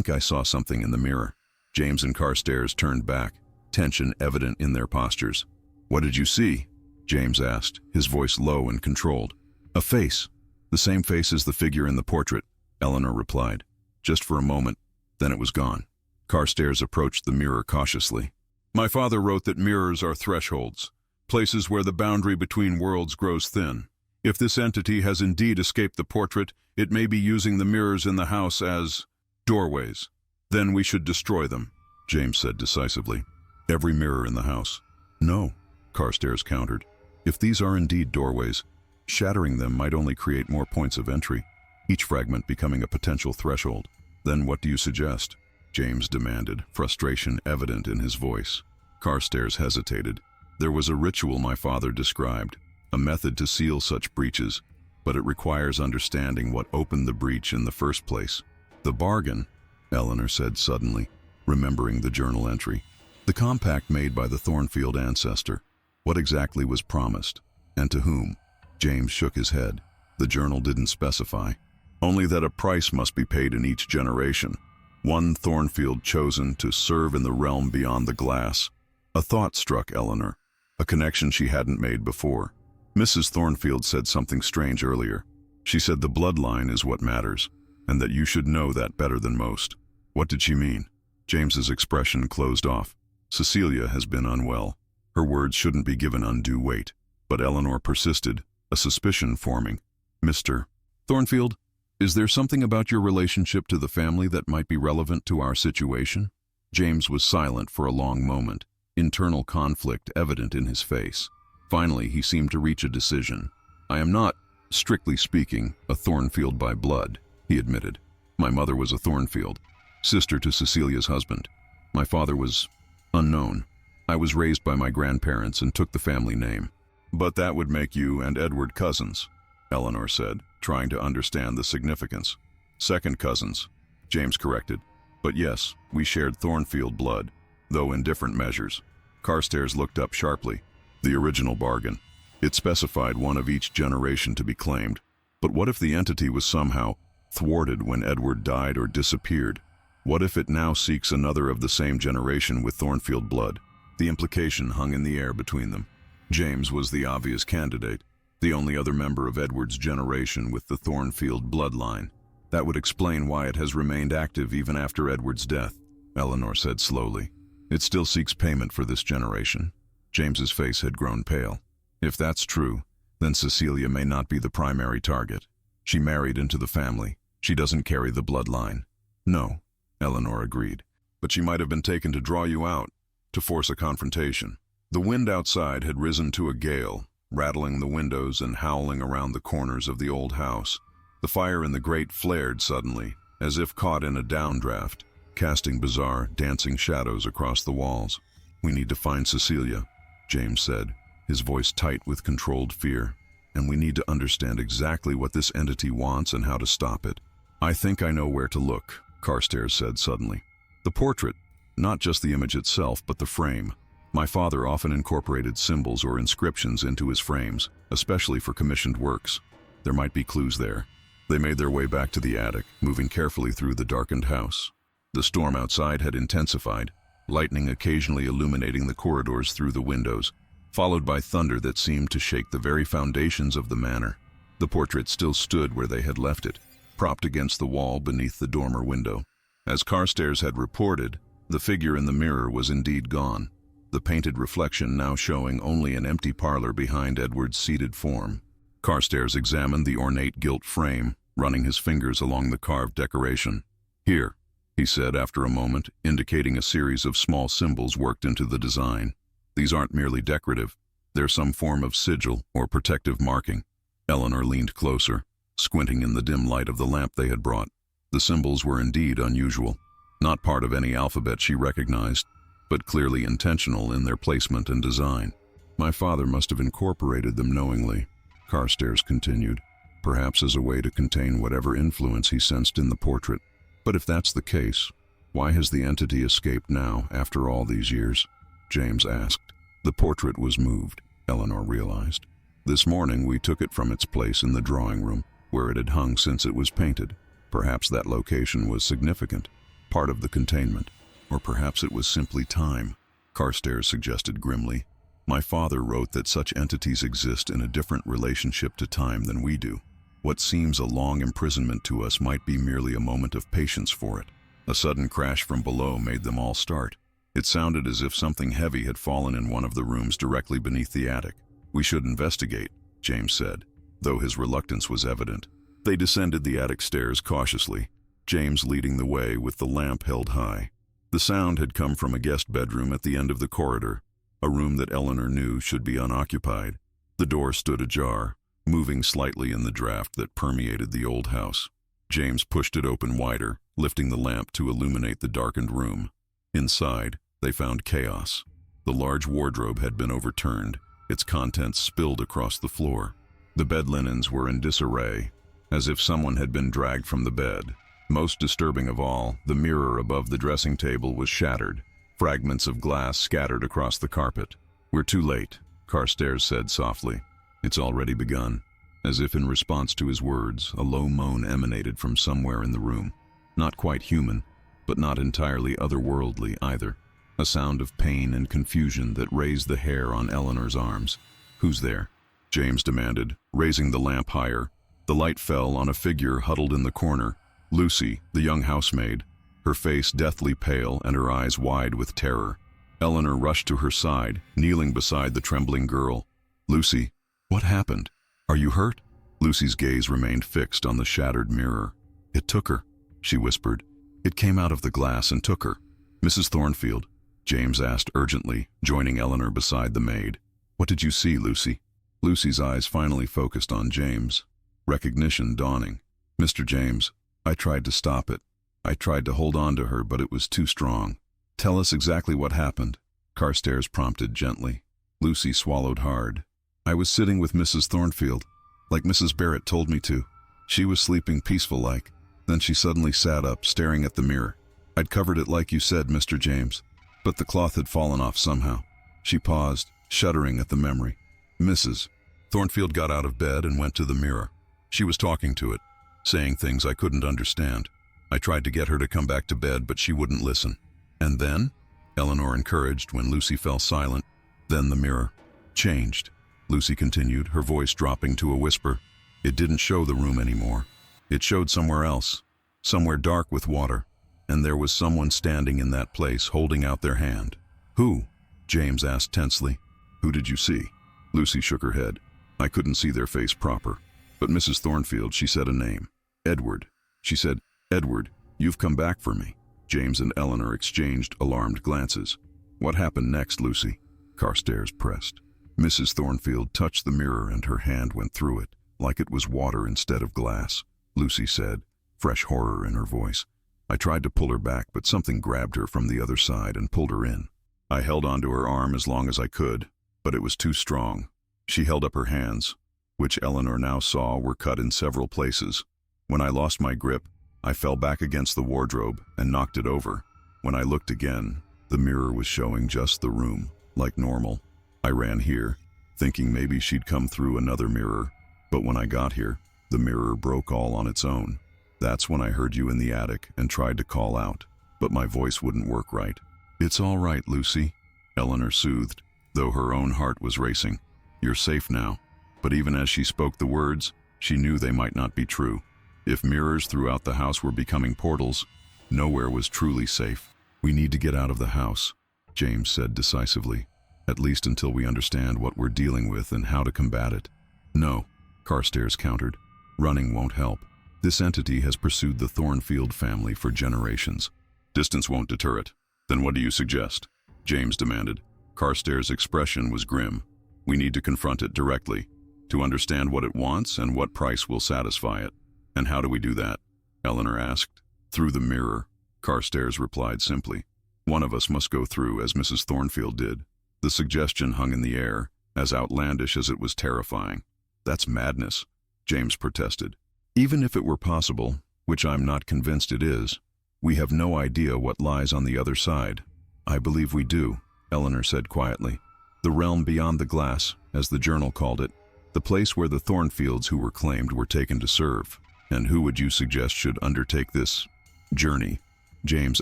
I saw something in the mirror." James and Carstairs turned back, tension evident in their postures. "What did you see?" James asked, his voice low and controlled. "A face. The same face as the figure in the portrait," Eleanor replied. "Just for a moment, then it was gone." Carstairs approached the mirror cautiously. "My father wrote that mirrors are thresholds, places where the boundary between worlds grows thin. If this entity has indeed escaped the portrait, it may be using the mirrors in the house as doorways. Then we should destroy them," James said decisively. "Every mirror in the house?" "No," Carstairs countered. "If these are indeed doorways, shattering them might only create more points of entry, each fragment becoming a potential threshold." "Then what do you suggest?" James demanded, frustration evident in his voice. Carstairs hesitated. "There was a ritual my father described, a method to seal such breaches, but it requires understanding what opened the breach in the first place." "The bargain," Eleanor said suddenly, remembering the journal entry. "The compact made by the Thornfield ancestor. What exactly was promised? And to whom?" James shook his head. The journal didn't specify. "Only that a price must be paid in each generation. One Thornfield chosen to serve in the realm beyond the glass." A thought struck Eleanor, a connection she hadn't made before. "Mrs. Thornfield said something strange earlier. She said the bloodline is what matters, and that you should know that better than most." "What did she mean?" James's expression closed off. "Cecilia has been unwell. Her words shouldn't be given undue weight." But Eleanor persisted, a suspicion forming. "Mr. Thornfield, is there something about your relationship to the family that might be relevant to our situation?" James was silent for a long moment, internal conflict evident in his face. Finally, he seemed to reach a decision. "I am not, strictly speaking, a Thornfield by blood," he admitted. "My mother was a Thornfield, sister to Cecilia's husband. My father was unknown. I was raised by my grandparents and took the family name." "But that would make you and Edward cousins," Eleanor said, trying to understand the significance. "Second cousins," James corrected. "But yes, we shared Thornfield blood, though in different measures." Carstairs looked up sharply. "The original bargain. It specified one of each generation to be claimed. But what if the entity was somehow thwarted when Edward died or disappeared? What if it now seeks another of the same generation with Thornfield blood?" The implication hung in the air between them. James was the obvious candidate, the only other member of Edward's generation with the Thornfield bloodline. "That would explain why it has remained active even after Edward's death," Eleanor said slowly. "It still seeks payment for this generation." James's face had grown pale. "If that's true, then Cecilia may not be the primary target. She married into the family. She doesn't carry the bloodline." "No," Eleanor agreed. "But she might have been taken to draw you out, to force a confrontation." The wind outside had risen to a gale, rattling the windows and howling around the corners of the old house. The fire in the grate flared suddenly, as if caught in a downdraft, casting bizarre, dancing shadows across the walls. "We need to find Cecilia," James said, his voice tight with controlled fear. "And we need to understand exactly what this entity wants and how to stop it." "I think I know where to look," Carstairs said suddenly. "The portrait, not just the image itself, but the frame. My father often incorporated symbols or inscriptions into his frames, especially for commissioned works. There might be clues there." They made their way back to the attic, moving carefully through the darkened house. The storm outside had intensified, lightning occasionally illuminating the corridors through the windows, followed by thunder that seemed to shake the very foundations of the manor. The portrait still stood where they had left it, propped against the wall beneath the dormer window. As Carstairs had reported, the figure in the mirror was indeed gone, the painted reflection now showing only an empty parlor behind Edward's seated form. Carstairs examined the ornate gilt frame, running his fingers along the carved decoration. "Here," he said after a moment, indicating a series of small symbols worked into the design. "These aren't merely decorative. They're some form of sigil or protective marking." Eleanor leaned closer, squinting in the dim light of the lamp they had brought. The symbols were indeed unusual, not part of any alphabet she recognized, but clearly intentional in their placement and design. "My father must have incorporated them knowingly," Carstairs continued, "perhaps as a way to contain whatever influence he sensed in the portrait. But if that's the case, why has the entity escaped now, after all these years?" James asked. The portrait was moved, Eleanor realized. "This morning we took it from its place in the drawing room, where it had hung since it was painted. Perhaps that location was significant, part of the containment. Or perhaps it was simply time," Carstairs suggested grimly. "My father wrote that such entities exist in a different relationship to time than we do. What seems a long imprisonment to us might be merely a moment of patience for it." A sudden crash from below made them all start. It sounded as if something heavy had fallen in one of the rooms directly beneath the attic. "We should investigate," James said, though his reluctance was evident. They descended the attic stairs cautiously, James leading the way with the lamp held high. The sound had come from a guest bedroom at the end of the corridor, a room that Eleanor knew should be unoccupied. The door stood ajar, moving slightly in the draft that permeated the old house. James pushed it open wider, lifting the lamp to illuminate the darkened room. Inside, they found chaos. The large wardrobe had been overturned, its contents spilled across the floor. The bed linens were in disarray, as if someone had been dragged from the bed. Most disturbing of all, the mirror above the dressing table was shattered, fragments of glass scattered across the carpet. "We're too late," Carstairs said softly. "It's already begun." As if in response to his words, a low moan emanated from somewhere in the room. Not quite human, but not entirely otherworldly either. A sound of pain and confusion that raised the hair on Eleanor's arms. "Who's there?" James demanded, raising the lamp higher. The light fell on a figure huddled in the corner. Lucy, the young housemaid, her face deathly pale and her eyes wide with terror. Eleanor rushed to her side, kneeling beside the trembling girl. "Lucy, what happened? Are you hurt?" Lucy's gaze remained fixed on the shattered mirror. "It took her," she whispered. "It came out of the glass and took her." "Mrs. Thornfield?" James asked urgently, joining Eleanor beside the maid. "What did you see, Lucy?" Lucy's eyes finally focused on James, recognition dawning. "Mr. James, I tried to stop it. I tried to hold on to her, but it was too strong." "Tell us exactly what happened," Carstairs prompted gently. Lucy swallowed hard. "I was sitting with Mrs. Thornfield, like Mrs. Barrett told me to. She was sleeping peaceful-like. Then she suddenly sat up, staring at the mirror. I'd covered it like you said, Mr. James, but the cloth had fallen off somehow." She paused, shuddering at the memory. "Mrs. Thornfield got out of bed and went to the mirror. She was talking to it, saying things I couldn't understand. I tried to get her to come back to bed, but she wouldn't listen. And then?" Eleanor encouraged when Lucy fell silent. "Then the mirror changed," Lucy continued, her voice dropping to a whisper. "It didn't show the room anymore. It showed somewhere else, somewhere dark with water. And there was someone standing in that place, holding out their hand." "Who?" James asked tensely. "Who did you see?" Lucy shook her head. "I couldn't see their face proper. But Mrs. Thornfield, she said a name. Edward. She said, 'Edward, you've come back for me.'" James and Eleanor exchanged alarmed glances. "What happened next, Lucy?" Carstairs pressed. Mrs. Thornfield touched the mirror and her hand went through it, like it was water instead of glass. Lucy said, fresh horror in her voice. I tried to pull her back, but something grabbed her from the other side and pulled her in. I held onto her arm as long as I could, but it was too strong. She held up her hands, which Eleanor now saw were cut in several places. When I lost my grip, I fell back against the wardrobe and knocked it over. When I looked again, the mirror was showing just the room, like normal. I ran here, thinking maybe she'd come through another mirror, but when I got here, the mirror broke all on its own. That's when I heard you in the attic and tried to call out, but my voice wouldn't work right. It's all right, Lucy, Eleanor soothed, though her own heart was racing. You're safe now. But even as she spoke the words, she knew they might not be true. If mirrors throughout the house were becoming portals, nowhere was truly safe. We need to get out of the house, James said decisively, at least until we understand what we're dealing with and how to combat it. No, Carstairs countered. Running won't help. This entity has pursued the Thornfield family for generations. Distance won't deter it. Then what do you suggest? James demanded. Carstairs' expression was grim. We need to confront it directly, to understand what it wants and what price will satisfy it. And how do we do that? Eleanor asked. Through the mirror, Carstairs replied simply. One of us must go through, as Mrs. Thornfield did. The suggestion hung in the air, as outlandish as it was terrifying. That's madness, James protested. Even if it were possible, which I'm not convinced it is, we have no idea what lies on the other side. I believe we do, Eleanor said quietly. The realm beyond the glass, as the journal called it, the place where the Thornfields who were claimed were taken to serve. And who would you suggest should undertake this journey? James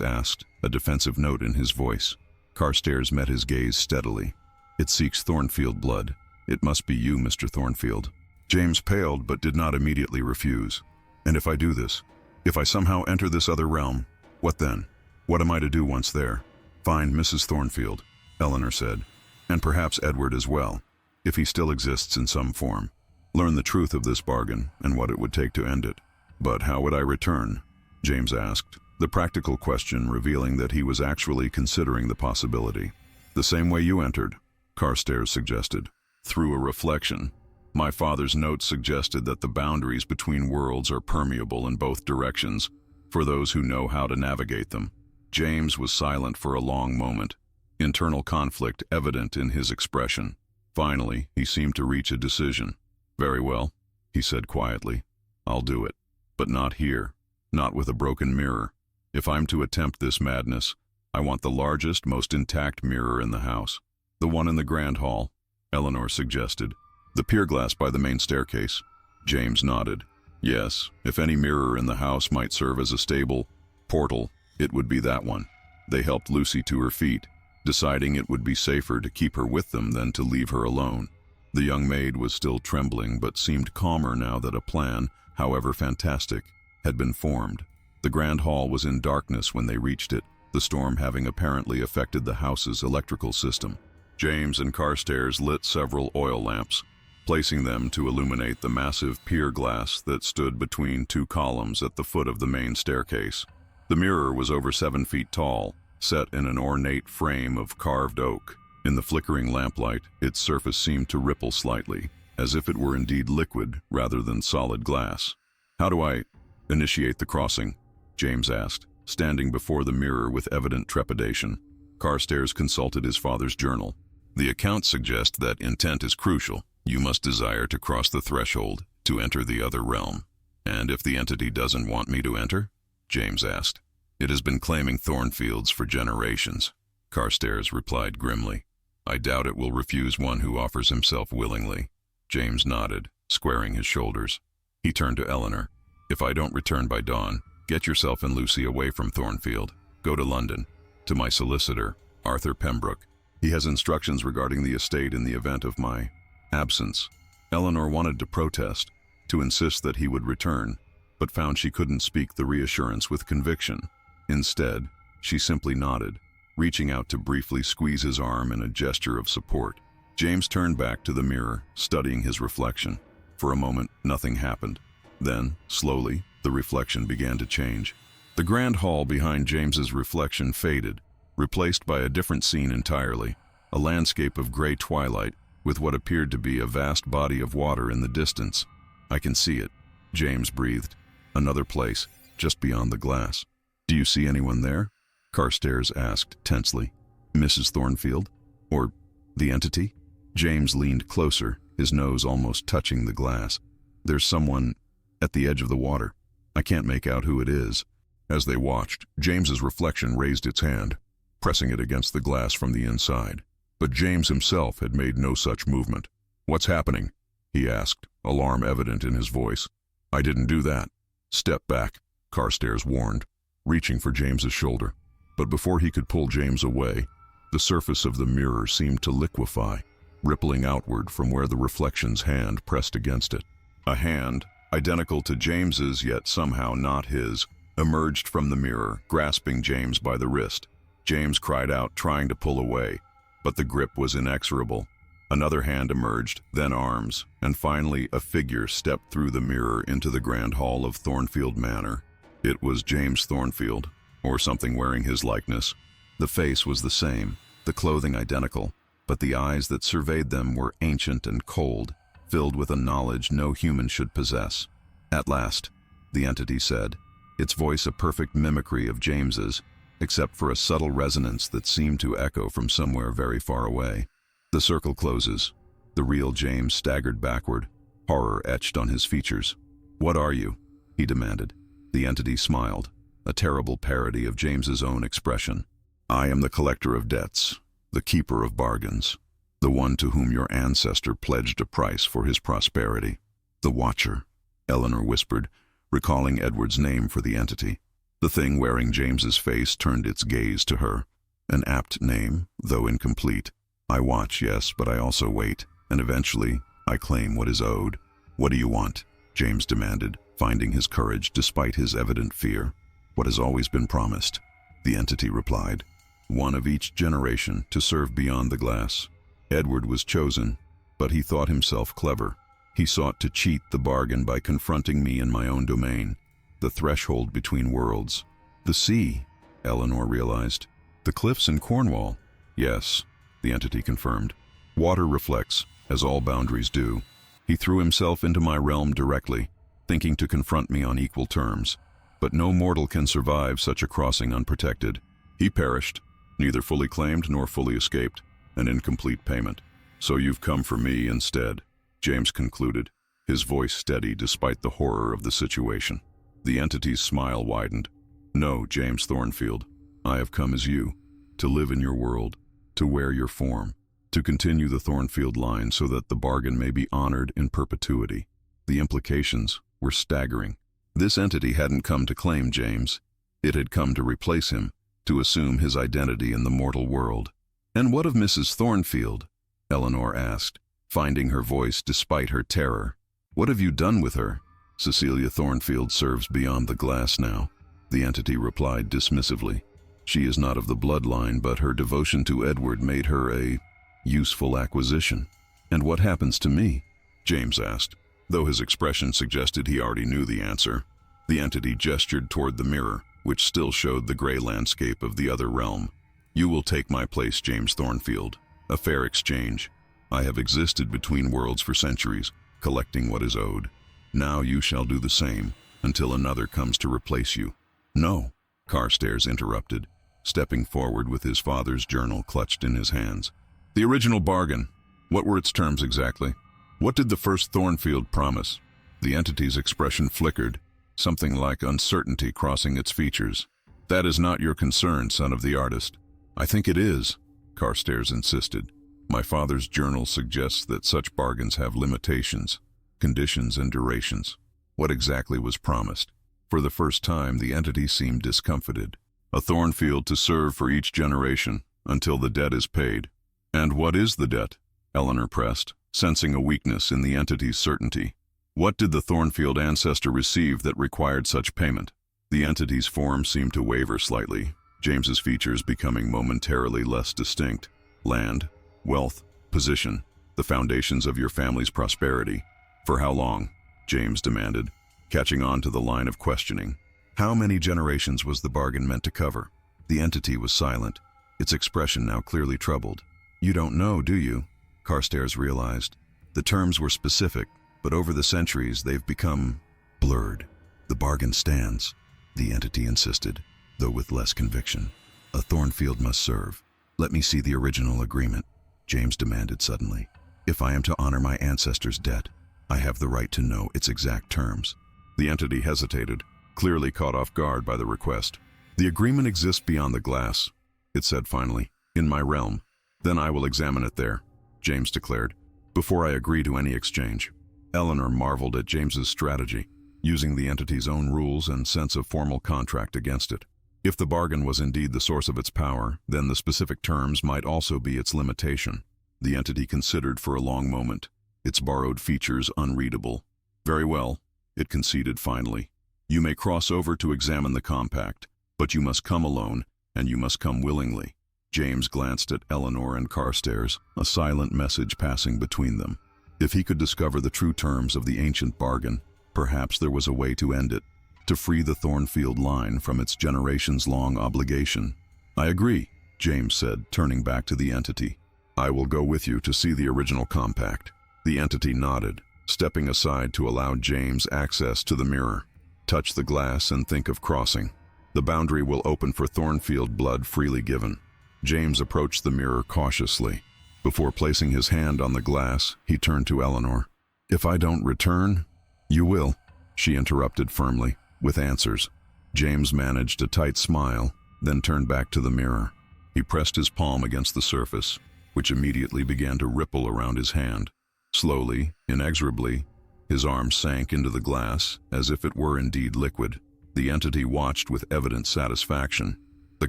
asked, a defensive note in his voice. Carstairs met his gaze steadily. It seeks Thornfield blood. It must be you, Mr. Thornfield. James paled but did not immediately refuse. And if I do this, if I somehow enter this other realm, what then? What am I to do once there? Find Mrs. Thornfield, Eleanor said, and perhaps Edward as well, if he still exists in some form. Learn the truth of this bargain and what it would take to end it. But how would I return? James asked, the practical question revealing that he was actually considering the possibility. The same way you entered, Carstairs suggested, through a reflection. My father's notes suggested that the boundaries between worlds are permeable in both directions, for those who know how to navigate them. James was silent for a long moment, internal conflict evident in his expression. Finally, he seemed to reach a decision. Very well, he said quietly. I'll do it. But not here. Not with a broken mirror. If I'm to attempt this madness, I want the largest, most intact mirror in the house. The one in the grand hall, Eleanor suggested. The pier glass by the main staircase. James nodded. Yes, if any mirror in the house might serve as a stable portal, it would be that one. They helped Lucy to her feet, deciding it would be safer to keep her with them than to leave her alone. The young maid was still trembling but seemed calmer now that a plan, however fantastic, had been formed. The grand hall was in darkness when they reached it, the storm having apparently affected the house's electrical system. James and Carstairs lit several oil lamps, placing them to illuminate the massive pier glass that stood between two columns at the foot of the main staircase. The mirror was over 7 feet tall, set in an ornate frame of carved oak. In the flickering lamplight, its surface seemed to ripple slightly, as if it were indeed liquid rather than solid glass. How do I initiate the crossing? James asked, standing before the mirror with evident trepidation. Carstairs consulted his father's journal. The accounts suggest that intent is crucial. You must desire to cross the threshold, to enter the other realm. And if the entity doesn't want me to enter? James asked. It has been claiming Thornfields for generations, Carstairs replied grimly. I doubt it will refuse one who offers himself willingly. James nodded, squaring his shoulders. He turned to Eleanor. If I don't return by dawn, get yourself and Lucy away from Thornfield. Go to London, to my solicitor, Arthur Pembroke. He has instructions regarding the estate in the event of my absence. Eleanor wanted to protest, to insist that he would return, but found she couldn't speak the reassurance with conviction. Instead, she simply nodded, reaching out to briefly squeeze his arm in a gesture of support. James turned back to the mirror, studying his reflection. For a moment, nothing happened. Then, slowly, the reflection began to change. The grand hall behind James's reflection faded, replaced by a different scene entirely. a landscape of gray twilight with what appeared to be a vast body of water in the distance. "I can see it," James breathed. "Another place, just beyond the glass." "Do you see anyone there?" Carstairs asked tensely. "Mrs. Thornfield? Or the entity?" James leaned closer, his nose almost touching the glass. "There's someone at the edge of the water. I can't make out who it is." As they watched, James's reflection raised its hand, pressing it against the glass from the inside. But James himself had made no such movement. "What's happening?" he asked, alarm evident in his voice. "I didn't do that." "Step back," Carstairs warned, reaching for James's shoulder. But before he could pull James away, the surface of the mirror seemed to liquefy, rippling outward from where the reflection's hand pressed against it. A hand, identical to James's yet somehow not his, emerged from the mirror, grasping James by the wrist. James cried out, trying to pull away, but the grip was inexorable. Another hand emerged, then arms, and finally a figure stepped through the mirror into the grand hall of Thornfield Manor. It was James Thornfield, or something wearing his likeness. The face was the same, the clothing identical, but the eyes that surveyed them were ancient and cold, filled with a knowledge no human should possess. "At last," the entity said, its voice a perfect mimicry of James's, except for a subtle resonance that seemed to echo from somewhere very far away. The circle closes. The real James staggered backward, horror etched on his features. "What are you?" he demanded. The entity smiled, a terrible parody of James's own expression. "I am the collector of debts, the keeper of bargains, the one to whom your ancestor pledged a price for his prosperity." "The Watcher," Eleanor whispered, recalling Edward's name for the entity. The thing wearing James's face turned its gaze to her. "An apt name, though incomplete. I watch, yes, but I also wait, and eventually I claim what is owed." "What do you want?" James demanded, finding his courage despite his evident fear. "What has always been promised," the entity replied. "One of each generation to serve beyond the glass." Edward was chosen, but he thought himself clever. He sought to cheat the bargain by confronting me in my own domain, the threshold between worlds. "The sea," Eleanor realized. "The cliffs in Cornwall." "Yes," the entity confirmed. "Water reflects, as all boundaries do. He threw himself into my realm directly, thinking to confront me on equal terms. But no mortal can survive such a crossing unprotected. He perished, neither fully claimed nor fully escaped, an incomplete payment. So you've come for me instead," James concluded, his voice steady despite the horror of the situation. The entity's smile widened. "No, James Thornfield, I have come as you, to live in your world, to wear your form, to continue the Thornfield line so that the bargain may be honored in perpetuity." The implications were staggering. This entity hadn't come to claim James. It had come to replace him, to assume his identity in the mortal world. "And what of Mrs. Thornfield?" Eleanor asked, finding her voice despite her terror. "What have you done with her?" "Cecilia Thornfield serves beyond the glass now," the entity replied dismissively. "She is not of the bloodline, but her devotion to Edward made her a useful acquisition." "And what happens to me?" James asked, though his expression suggested he already knew the answer. The entity gestured toward the mirror, which still showed the gray landscape of the other realm. "You will take my place, James Thornfield. A fair exchange. I have existed between worlds for centuries, collecting what is owed. Now you shall do the same, until another comes to replace you." "No," Carstairs interrupted, stepping forward with his father's journal clutched in his hands. "The original bargain. What were its terms exactly? What did the first Thornfield promise?" The entity's expression flickered, something like uncertainty crossing its features. "That is not your concern, son of the artist." "I think it is," Carstairs insisted. "My father's journal suggests that such bargains have limitations, conditions, and durations." What exactly was promised? For the first time, the entity seemed discomfited. "A Thornfield to serve for each generation, until the debt is paid." "And what is the debt?" Eleanor pressed, sensing a weakness in the entity's certainty. "What did the Thornfield ancestor receive that required such payment?" The entity's form seemed to waver slightly, James's features becoming momentarily less distinct. "Land, wealth, position, the foundations of your family's prosperity." "For how long?" James demanded, catching on to the line of questioning. How many generations was the bargain meant to cover? The entity was silent, its expression now clearly troubled. You don't know, do you? Carstairs realized. The terms were specific, but over the centuries they've become blurred. The bargain stands, the entity insisted, though with less conviction. A Thornfield must serve. Let me see the original agreement, James demanded suddenly. If I am to honor my ancestors' debt, I have the right to know its exact terms. The entity hesitated, clearly caught off guard by the request. The agreement exists beyond the glass, it said finally, in my realm. Then I will examine it there, James declared, before I agree to any exchange. Eleanor marveled at James's strategy, using the entity's own rules and sense of formal contract against it. If the bargain was indeed the source of its power, then the specific terms might also be its limitation. The entity considered for a long moment, its borrowed features unreadable. Very well, it conceded finally. You may cross over to examine the compact, but you must come alone, and you must come willingly. James glanced at Eleanor and Carstairs, a silent message passing between them. If he could discover the true terms of the ancient bargain, perhaps there was a way to end it, to free the Thornfield line from its generations-long obligation. I agree, James said, turning back to the entity. I will go with you to see the original compact. The entity nodded, stepping aside to allow James access to the mirror. Touch the glass and think of crossing. The boundary will open for Thornfield blood freely given. James approached the mirror cautiously. Before placing his hand on the glass, he turned to Eleanor. If I don't return, you will, she interrupted firmly, with answers. James managed a tight smile, then turned back to the mirror. He pressed his palm against the surface, which immediately began to ripple around his hand. Slowly, inexorably, his arm sank into the glass as if it were indeed liquid. The entity watched with evident satisfaction. The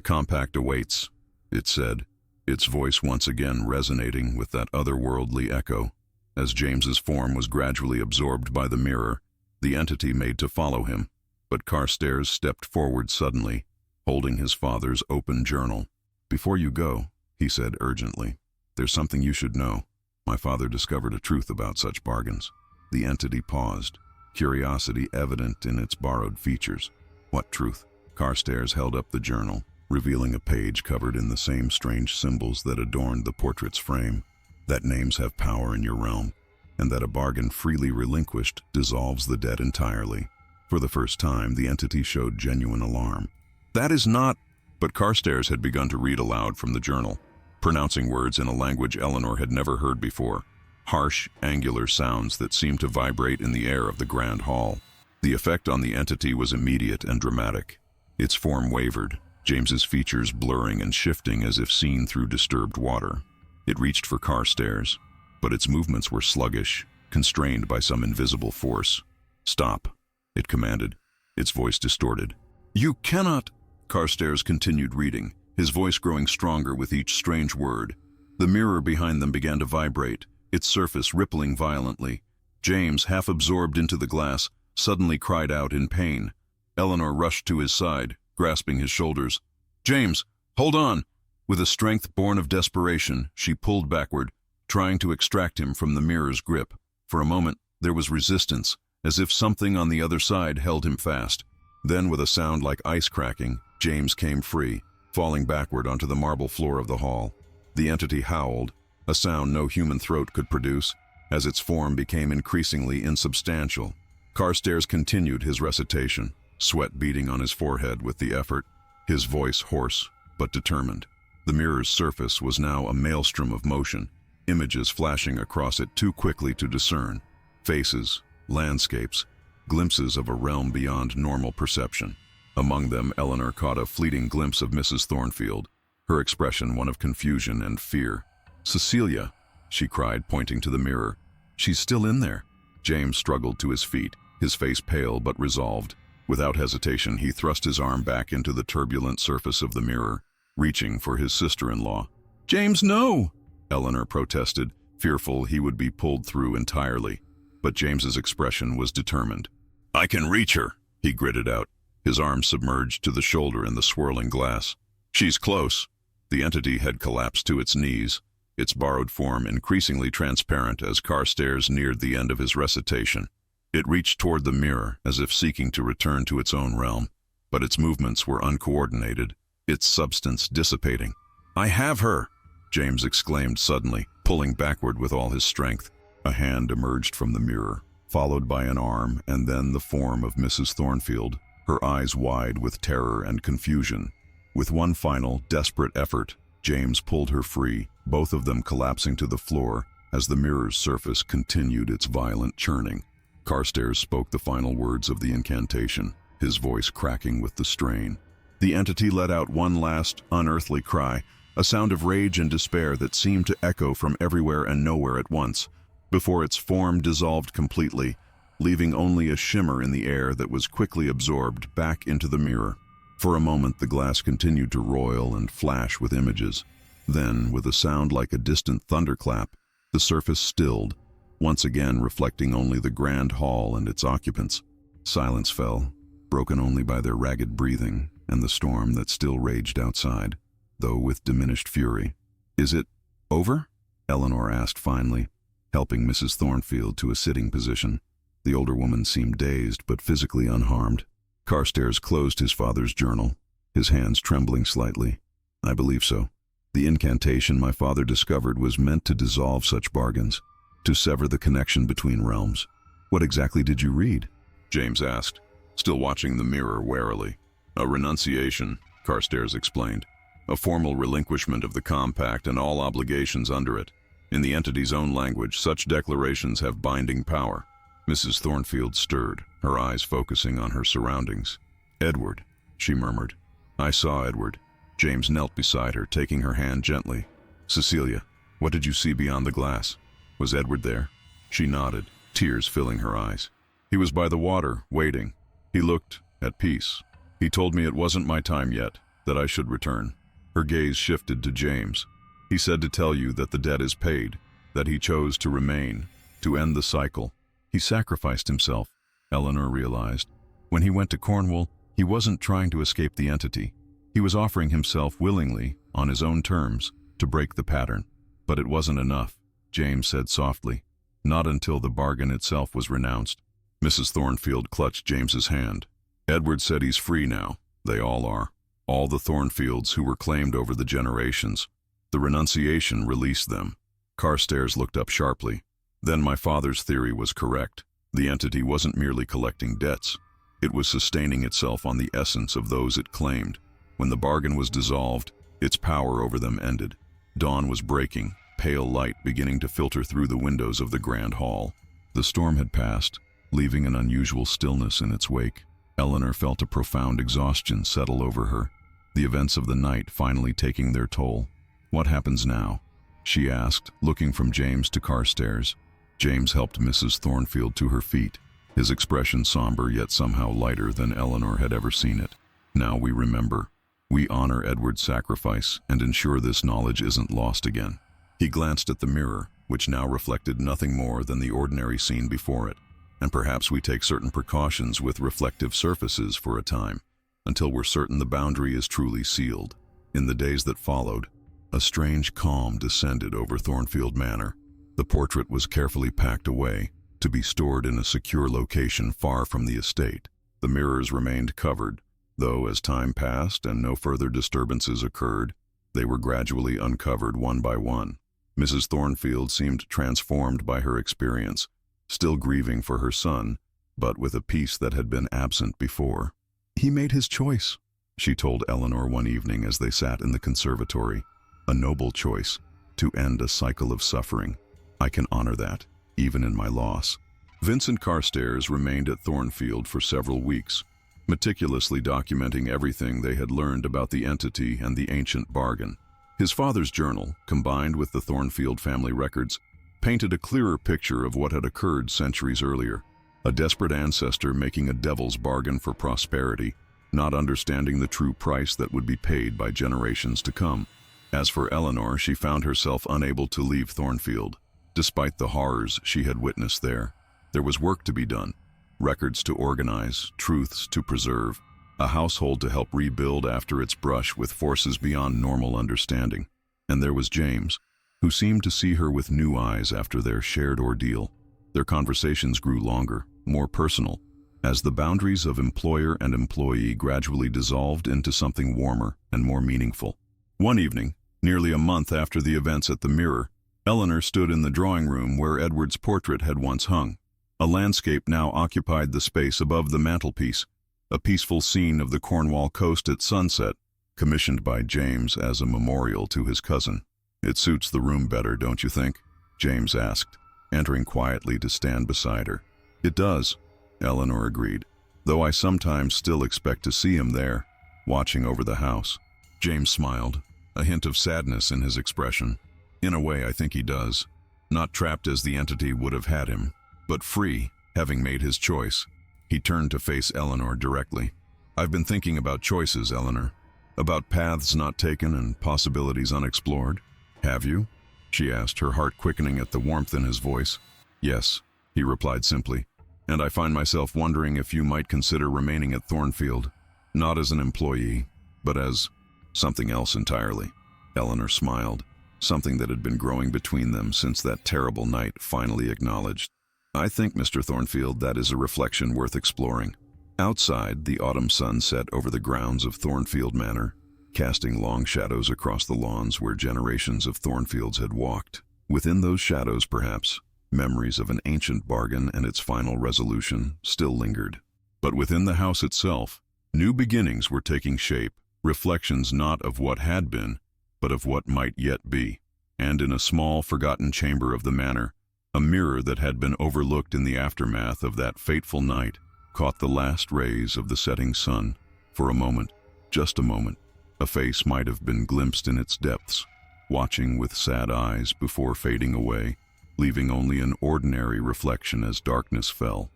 compact awaits, it said, its voice once again resonating with that otherworldly echo. As James's form was gradually absorbed by the mirror, the entity made to follow him, but Carstairs stepped forward suddenly, holding his father's open journal. Before you go, he said urgently, there's something you should know. My father discovered a truth about such bargains. The entity paused, curiosity evident in its borrowed features. What truth? Carstairs held up the journal, revealing a page covered in the same strange symbols that adorned the portrait's frame. That names have power in your realm, and that a bargain freely relinquished dissolves the debt entirely. For the first time, the entity showed genuine alarm. That is not... But Carstairs had begun to read aloud from the journal, pronouncing words in a language Eleanor had never heard before. Harsh, angular sounds that seemed to vibrate in the air of the grand hall. The effect on the entity was immediate and dramatic. Its form wavered, James's features blurring and shifting as if seen through disturbed water. It reached for Carstairs, but its movements were sluggish, constrained by some invisible force. Stop, it commanded, its voice distorted. You cannot... Carstairs continued reading, his voice growing stronger with each strange word. The mirror behind them began to vibrate, its surface rippling violently. James, half absorbed into the glass, suddenly cried out in pain. Eleanor rushed to his side, grasping his shoulders. James, hold on! With a strength born of desperation, she pulled backward, trying to extract him from the mirror's grip. For a moment, there was resistance, as if something on the other side held him fast. Then, with a sound like ice cracking, James came free, falling backward onto the marble floor of the hall. The entity howled, a sound no human throat could produce, as its form became increasingly insubstantial. Carstairs continued his recitation, sweat beading on his forehead with the effort, his voice hoarse but determined. The mirror's surface was now a maelstrom of motion, images flashing across it too quickly to discern. Faces, landscapes, glimpses of a realm beyond normal perception. Among them, Eleanor caught a fleeting glimpse of Mrs. Thornfield, her expression one of confusion and fear. Cecilia, she cried, pointing to the mirror. She's still in there. James struggled to his feet, his face pale but resolved. Without hesitation, he thrust his arm back into the turbulent surface of the mirror, reaching for his sister-in-law. James, no! Eleanor protested, fearful he would be pulled through entirely. But James's expression was determined. I can reach her, he gritted out, his arm submerged to the shoulder in the swirling glass. She's close. The entity had collapsed to its knees, its borrowed form increasingly transparent as Carstairs neared the end of his recitation. It reached toward the mirror as if seeking to return to its own realm, but its movements were uncoordinated, its substance dissipating. I have her! James exclaimed suddenly, pulling backward with all his strength. A hand emerged from the mirror, followed by an arm and then the form of Mrs. Thornfield, her eyes wide with terror and confusion. With one final, desperate effort, James pulled her free, both of them collapsing to the floor as the mirror's surface continued its violent churning. Carstairs spoke the final words of the incantation, his voice cracking with the strain. The entity let out one last, unearthly cry, a sound of rage and despair that seemed to echo from everywhere and nowhere at once, before its form dissolved completely, leaving only a shimmer in the air that was quickly absorbed back into the mirror. For a moment the glass continued to roil and flash with images. Then, with a sound like a distant thunderclap, the surface stilled, once again reflecting only the grand hall and its occupants. Silence fell, broken only by their ragged breathing and the storm that still raged outside, though with diminished fury. "Is it over?" Eleanor asked finally, helping Mrs. Thornfield to a sitting position. The older woman seemed dazed but physically unharmed. Carstairs closed his father's journal, his hands trembling slightly. "I believe so. The incantation my father discovered was meant to dissolve such bargains, to sever the connection between realms." "What exactly did you read?" James asked, still watching the mirror warily. "A renunciation," Carstairs explained. "A formal relinquishment of the compact and all obligations under it. In the entity's own language, such declarations have binding power." Mrs. Thornfield stirred, her eyes focusing on her surroundings. "Edward," she murmured. "I saw Edward." James knelt beside her, taking her hand gently. "Cecilia, what did you see beyond the glass? Was Edward there?" She nodded, tears filling her eyes. "He was by the water, waiting. He looked at peace. He told me it wasn't my time yet, that I should return." Her gaze shifted to James. "He said to tell you that the debt is paid, that he chose to remain, to end the cycle. He sacrificed himself," Eleanor realized. "When he went to Cornwall, he wasn't trying to escape the entity. He was offering himself willingly, on his own terms, to break the pattern. But it wasn't enough," James said softly. "Not until the bargain itself was renounced." Mrs. Thornfield clutched James's hand. "Edward said he's free now. They all are. All the Thornfields who were claimed over the generations. The renunciation released them." Carstairs looked up sharply. "Then my father's theory was correct. The entity wasn't merely collecting debts. It was sustaining itself on the essence of those it claimed. When the bargain was dissolved, its power over them ended. Dawn was breaking, pale light beginning to filter through the windows of the grand hall. The storm had passed, leaving an unusual stillness in its wake. Eleanor felt a profound exhaustion settle over her, the events of the night finally taking their toll. "What happens now?" she asked, looking from James to Carstairs. James helped Mrs. Thornfield to her feet, his expression somber yet somehow lighter than Eleanor had ever seen it. "Now we remember. We honor Edward's sacrifice and ensure this knowledge isn't lost again." He glanced at the mirror, which now reflected nothing more than the ordinary scene before it. "And perhaps we take certain precautions with reflective surfaces for a time, until we're certain the boundary is truly sealed." In the days that followed, a strange calm descended over Thornfield Manor. The portrait was carefully packed away, to be stored in a secure location far from the estate. The mirrors remained covered, though as time passed and no further disturbances occurred, they were gradually uncovered one by one. Mrs. Thornfield seemed transformed by her experience, still grieving for her son, but with a peace that had been absent before. "He made his choice," she told Eleanor one evening as they sat in the conservatory. "A noble choice, to end a cycle of suffering. I can honor that, even in my loss." Vincent Carstairs remained at Thornfield for several weeks, meticulously documenting everything they had learned about the entity and the ancient bargain. His father's journal, combined with the Thornfield family records, painted a clearer picture of what had occurred centuries earlier. A desperate ancestor making a devil's bargain for prosperity, not understanding the true price that would be paid by generations to come. As for Eleanor, she found herself unable to leave Thornfield, despite the horrors she had witnessed there. There was work to be done. Records to organize, truths to preserve, a household to help rebuild after its brush with forces beyond normal understanding. And there was James, who seemed to see her with new eyes after their shared ordeal. Their conversations grew longer, more personal, as the boundaries of employer and employee gradually dissolved into something warmer and more meaningful. One evening, Nearly a month after the events at the Mirror, Eleanor stood in the drawing room where Edward's portrait had once hung. A landscape now occupied the space above the mantelpiece, a peaceful scene of the Cornwall coast at sunset, commissioned by James as a memorial to his cousin. "It suits the room better, don't you think?" James asked, entering quietly to stand beside her. "It does," Eleanor agreed, "though I sometimes still expect to see him there, watching over the house." James smiled, a hint of sadness in his expression. "In a way, I think he does. Not trapped as the entity would have had him, but free, having made his choice." He turned to face Eleanor directly. "I've been thinking about choices, Eleanor. About paths not taken and possibilities unexplored." "Have you?" she asked, her heart quickening at the warmth in his voice. "Yes," he replied simply. "And I find myself wondering if you might consider remaining at Thornfield, not as an employee, but as something else entirely." Eleanor smiled, something that had been growing between them since that terrible night finally acknowledged. "I think, Mr. Thornfield, that is a reflection worth exploring." Outside, the autumn sun set over the grounds of Thornfield Manor, casting long shadows across the lawns where generations of Thornfields had walked. Within those shadows, perhaps, memories of an ancient bargain and its final resolution still lingered. But within the house itself, new beginnings were taking shape, reflections not of what had been, but of what might yet be. And in a small, forgotten chamber of the manor, a mirror that had been overlooked in the aftermath of that fateful night caught the last rays of the setting sun. For a moment, just a moment, a face might have been glimpsed in its depths, watching with sad eyes before fading away, leaving only an ordinary reflection as darkness fell.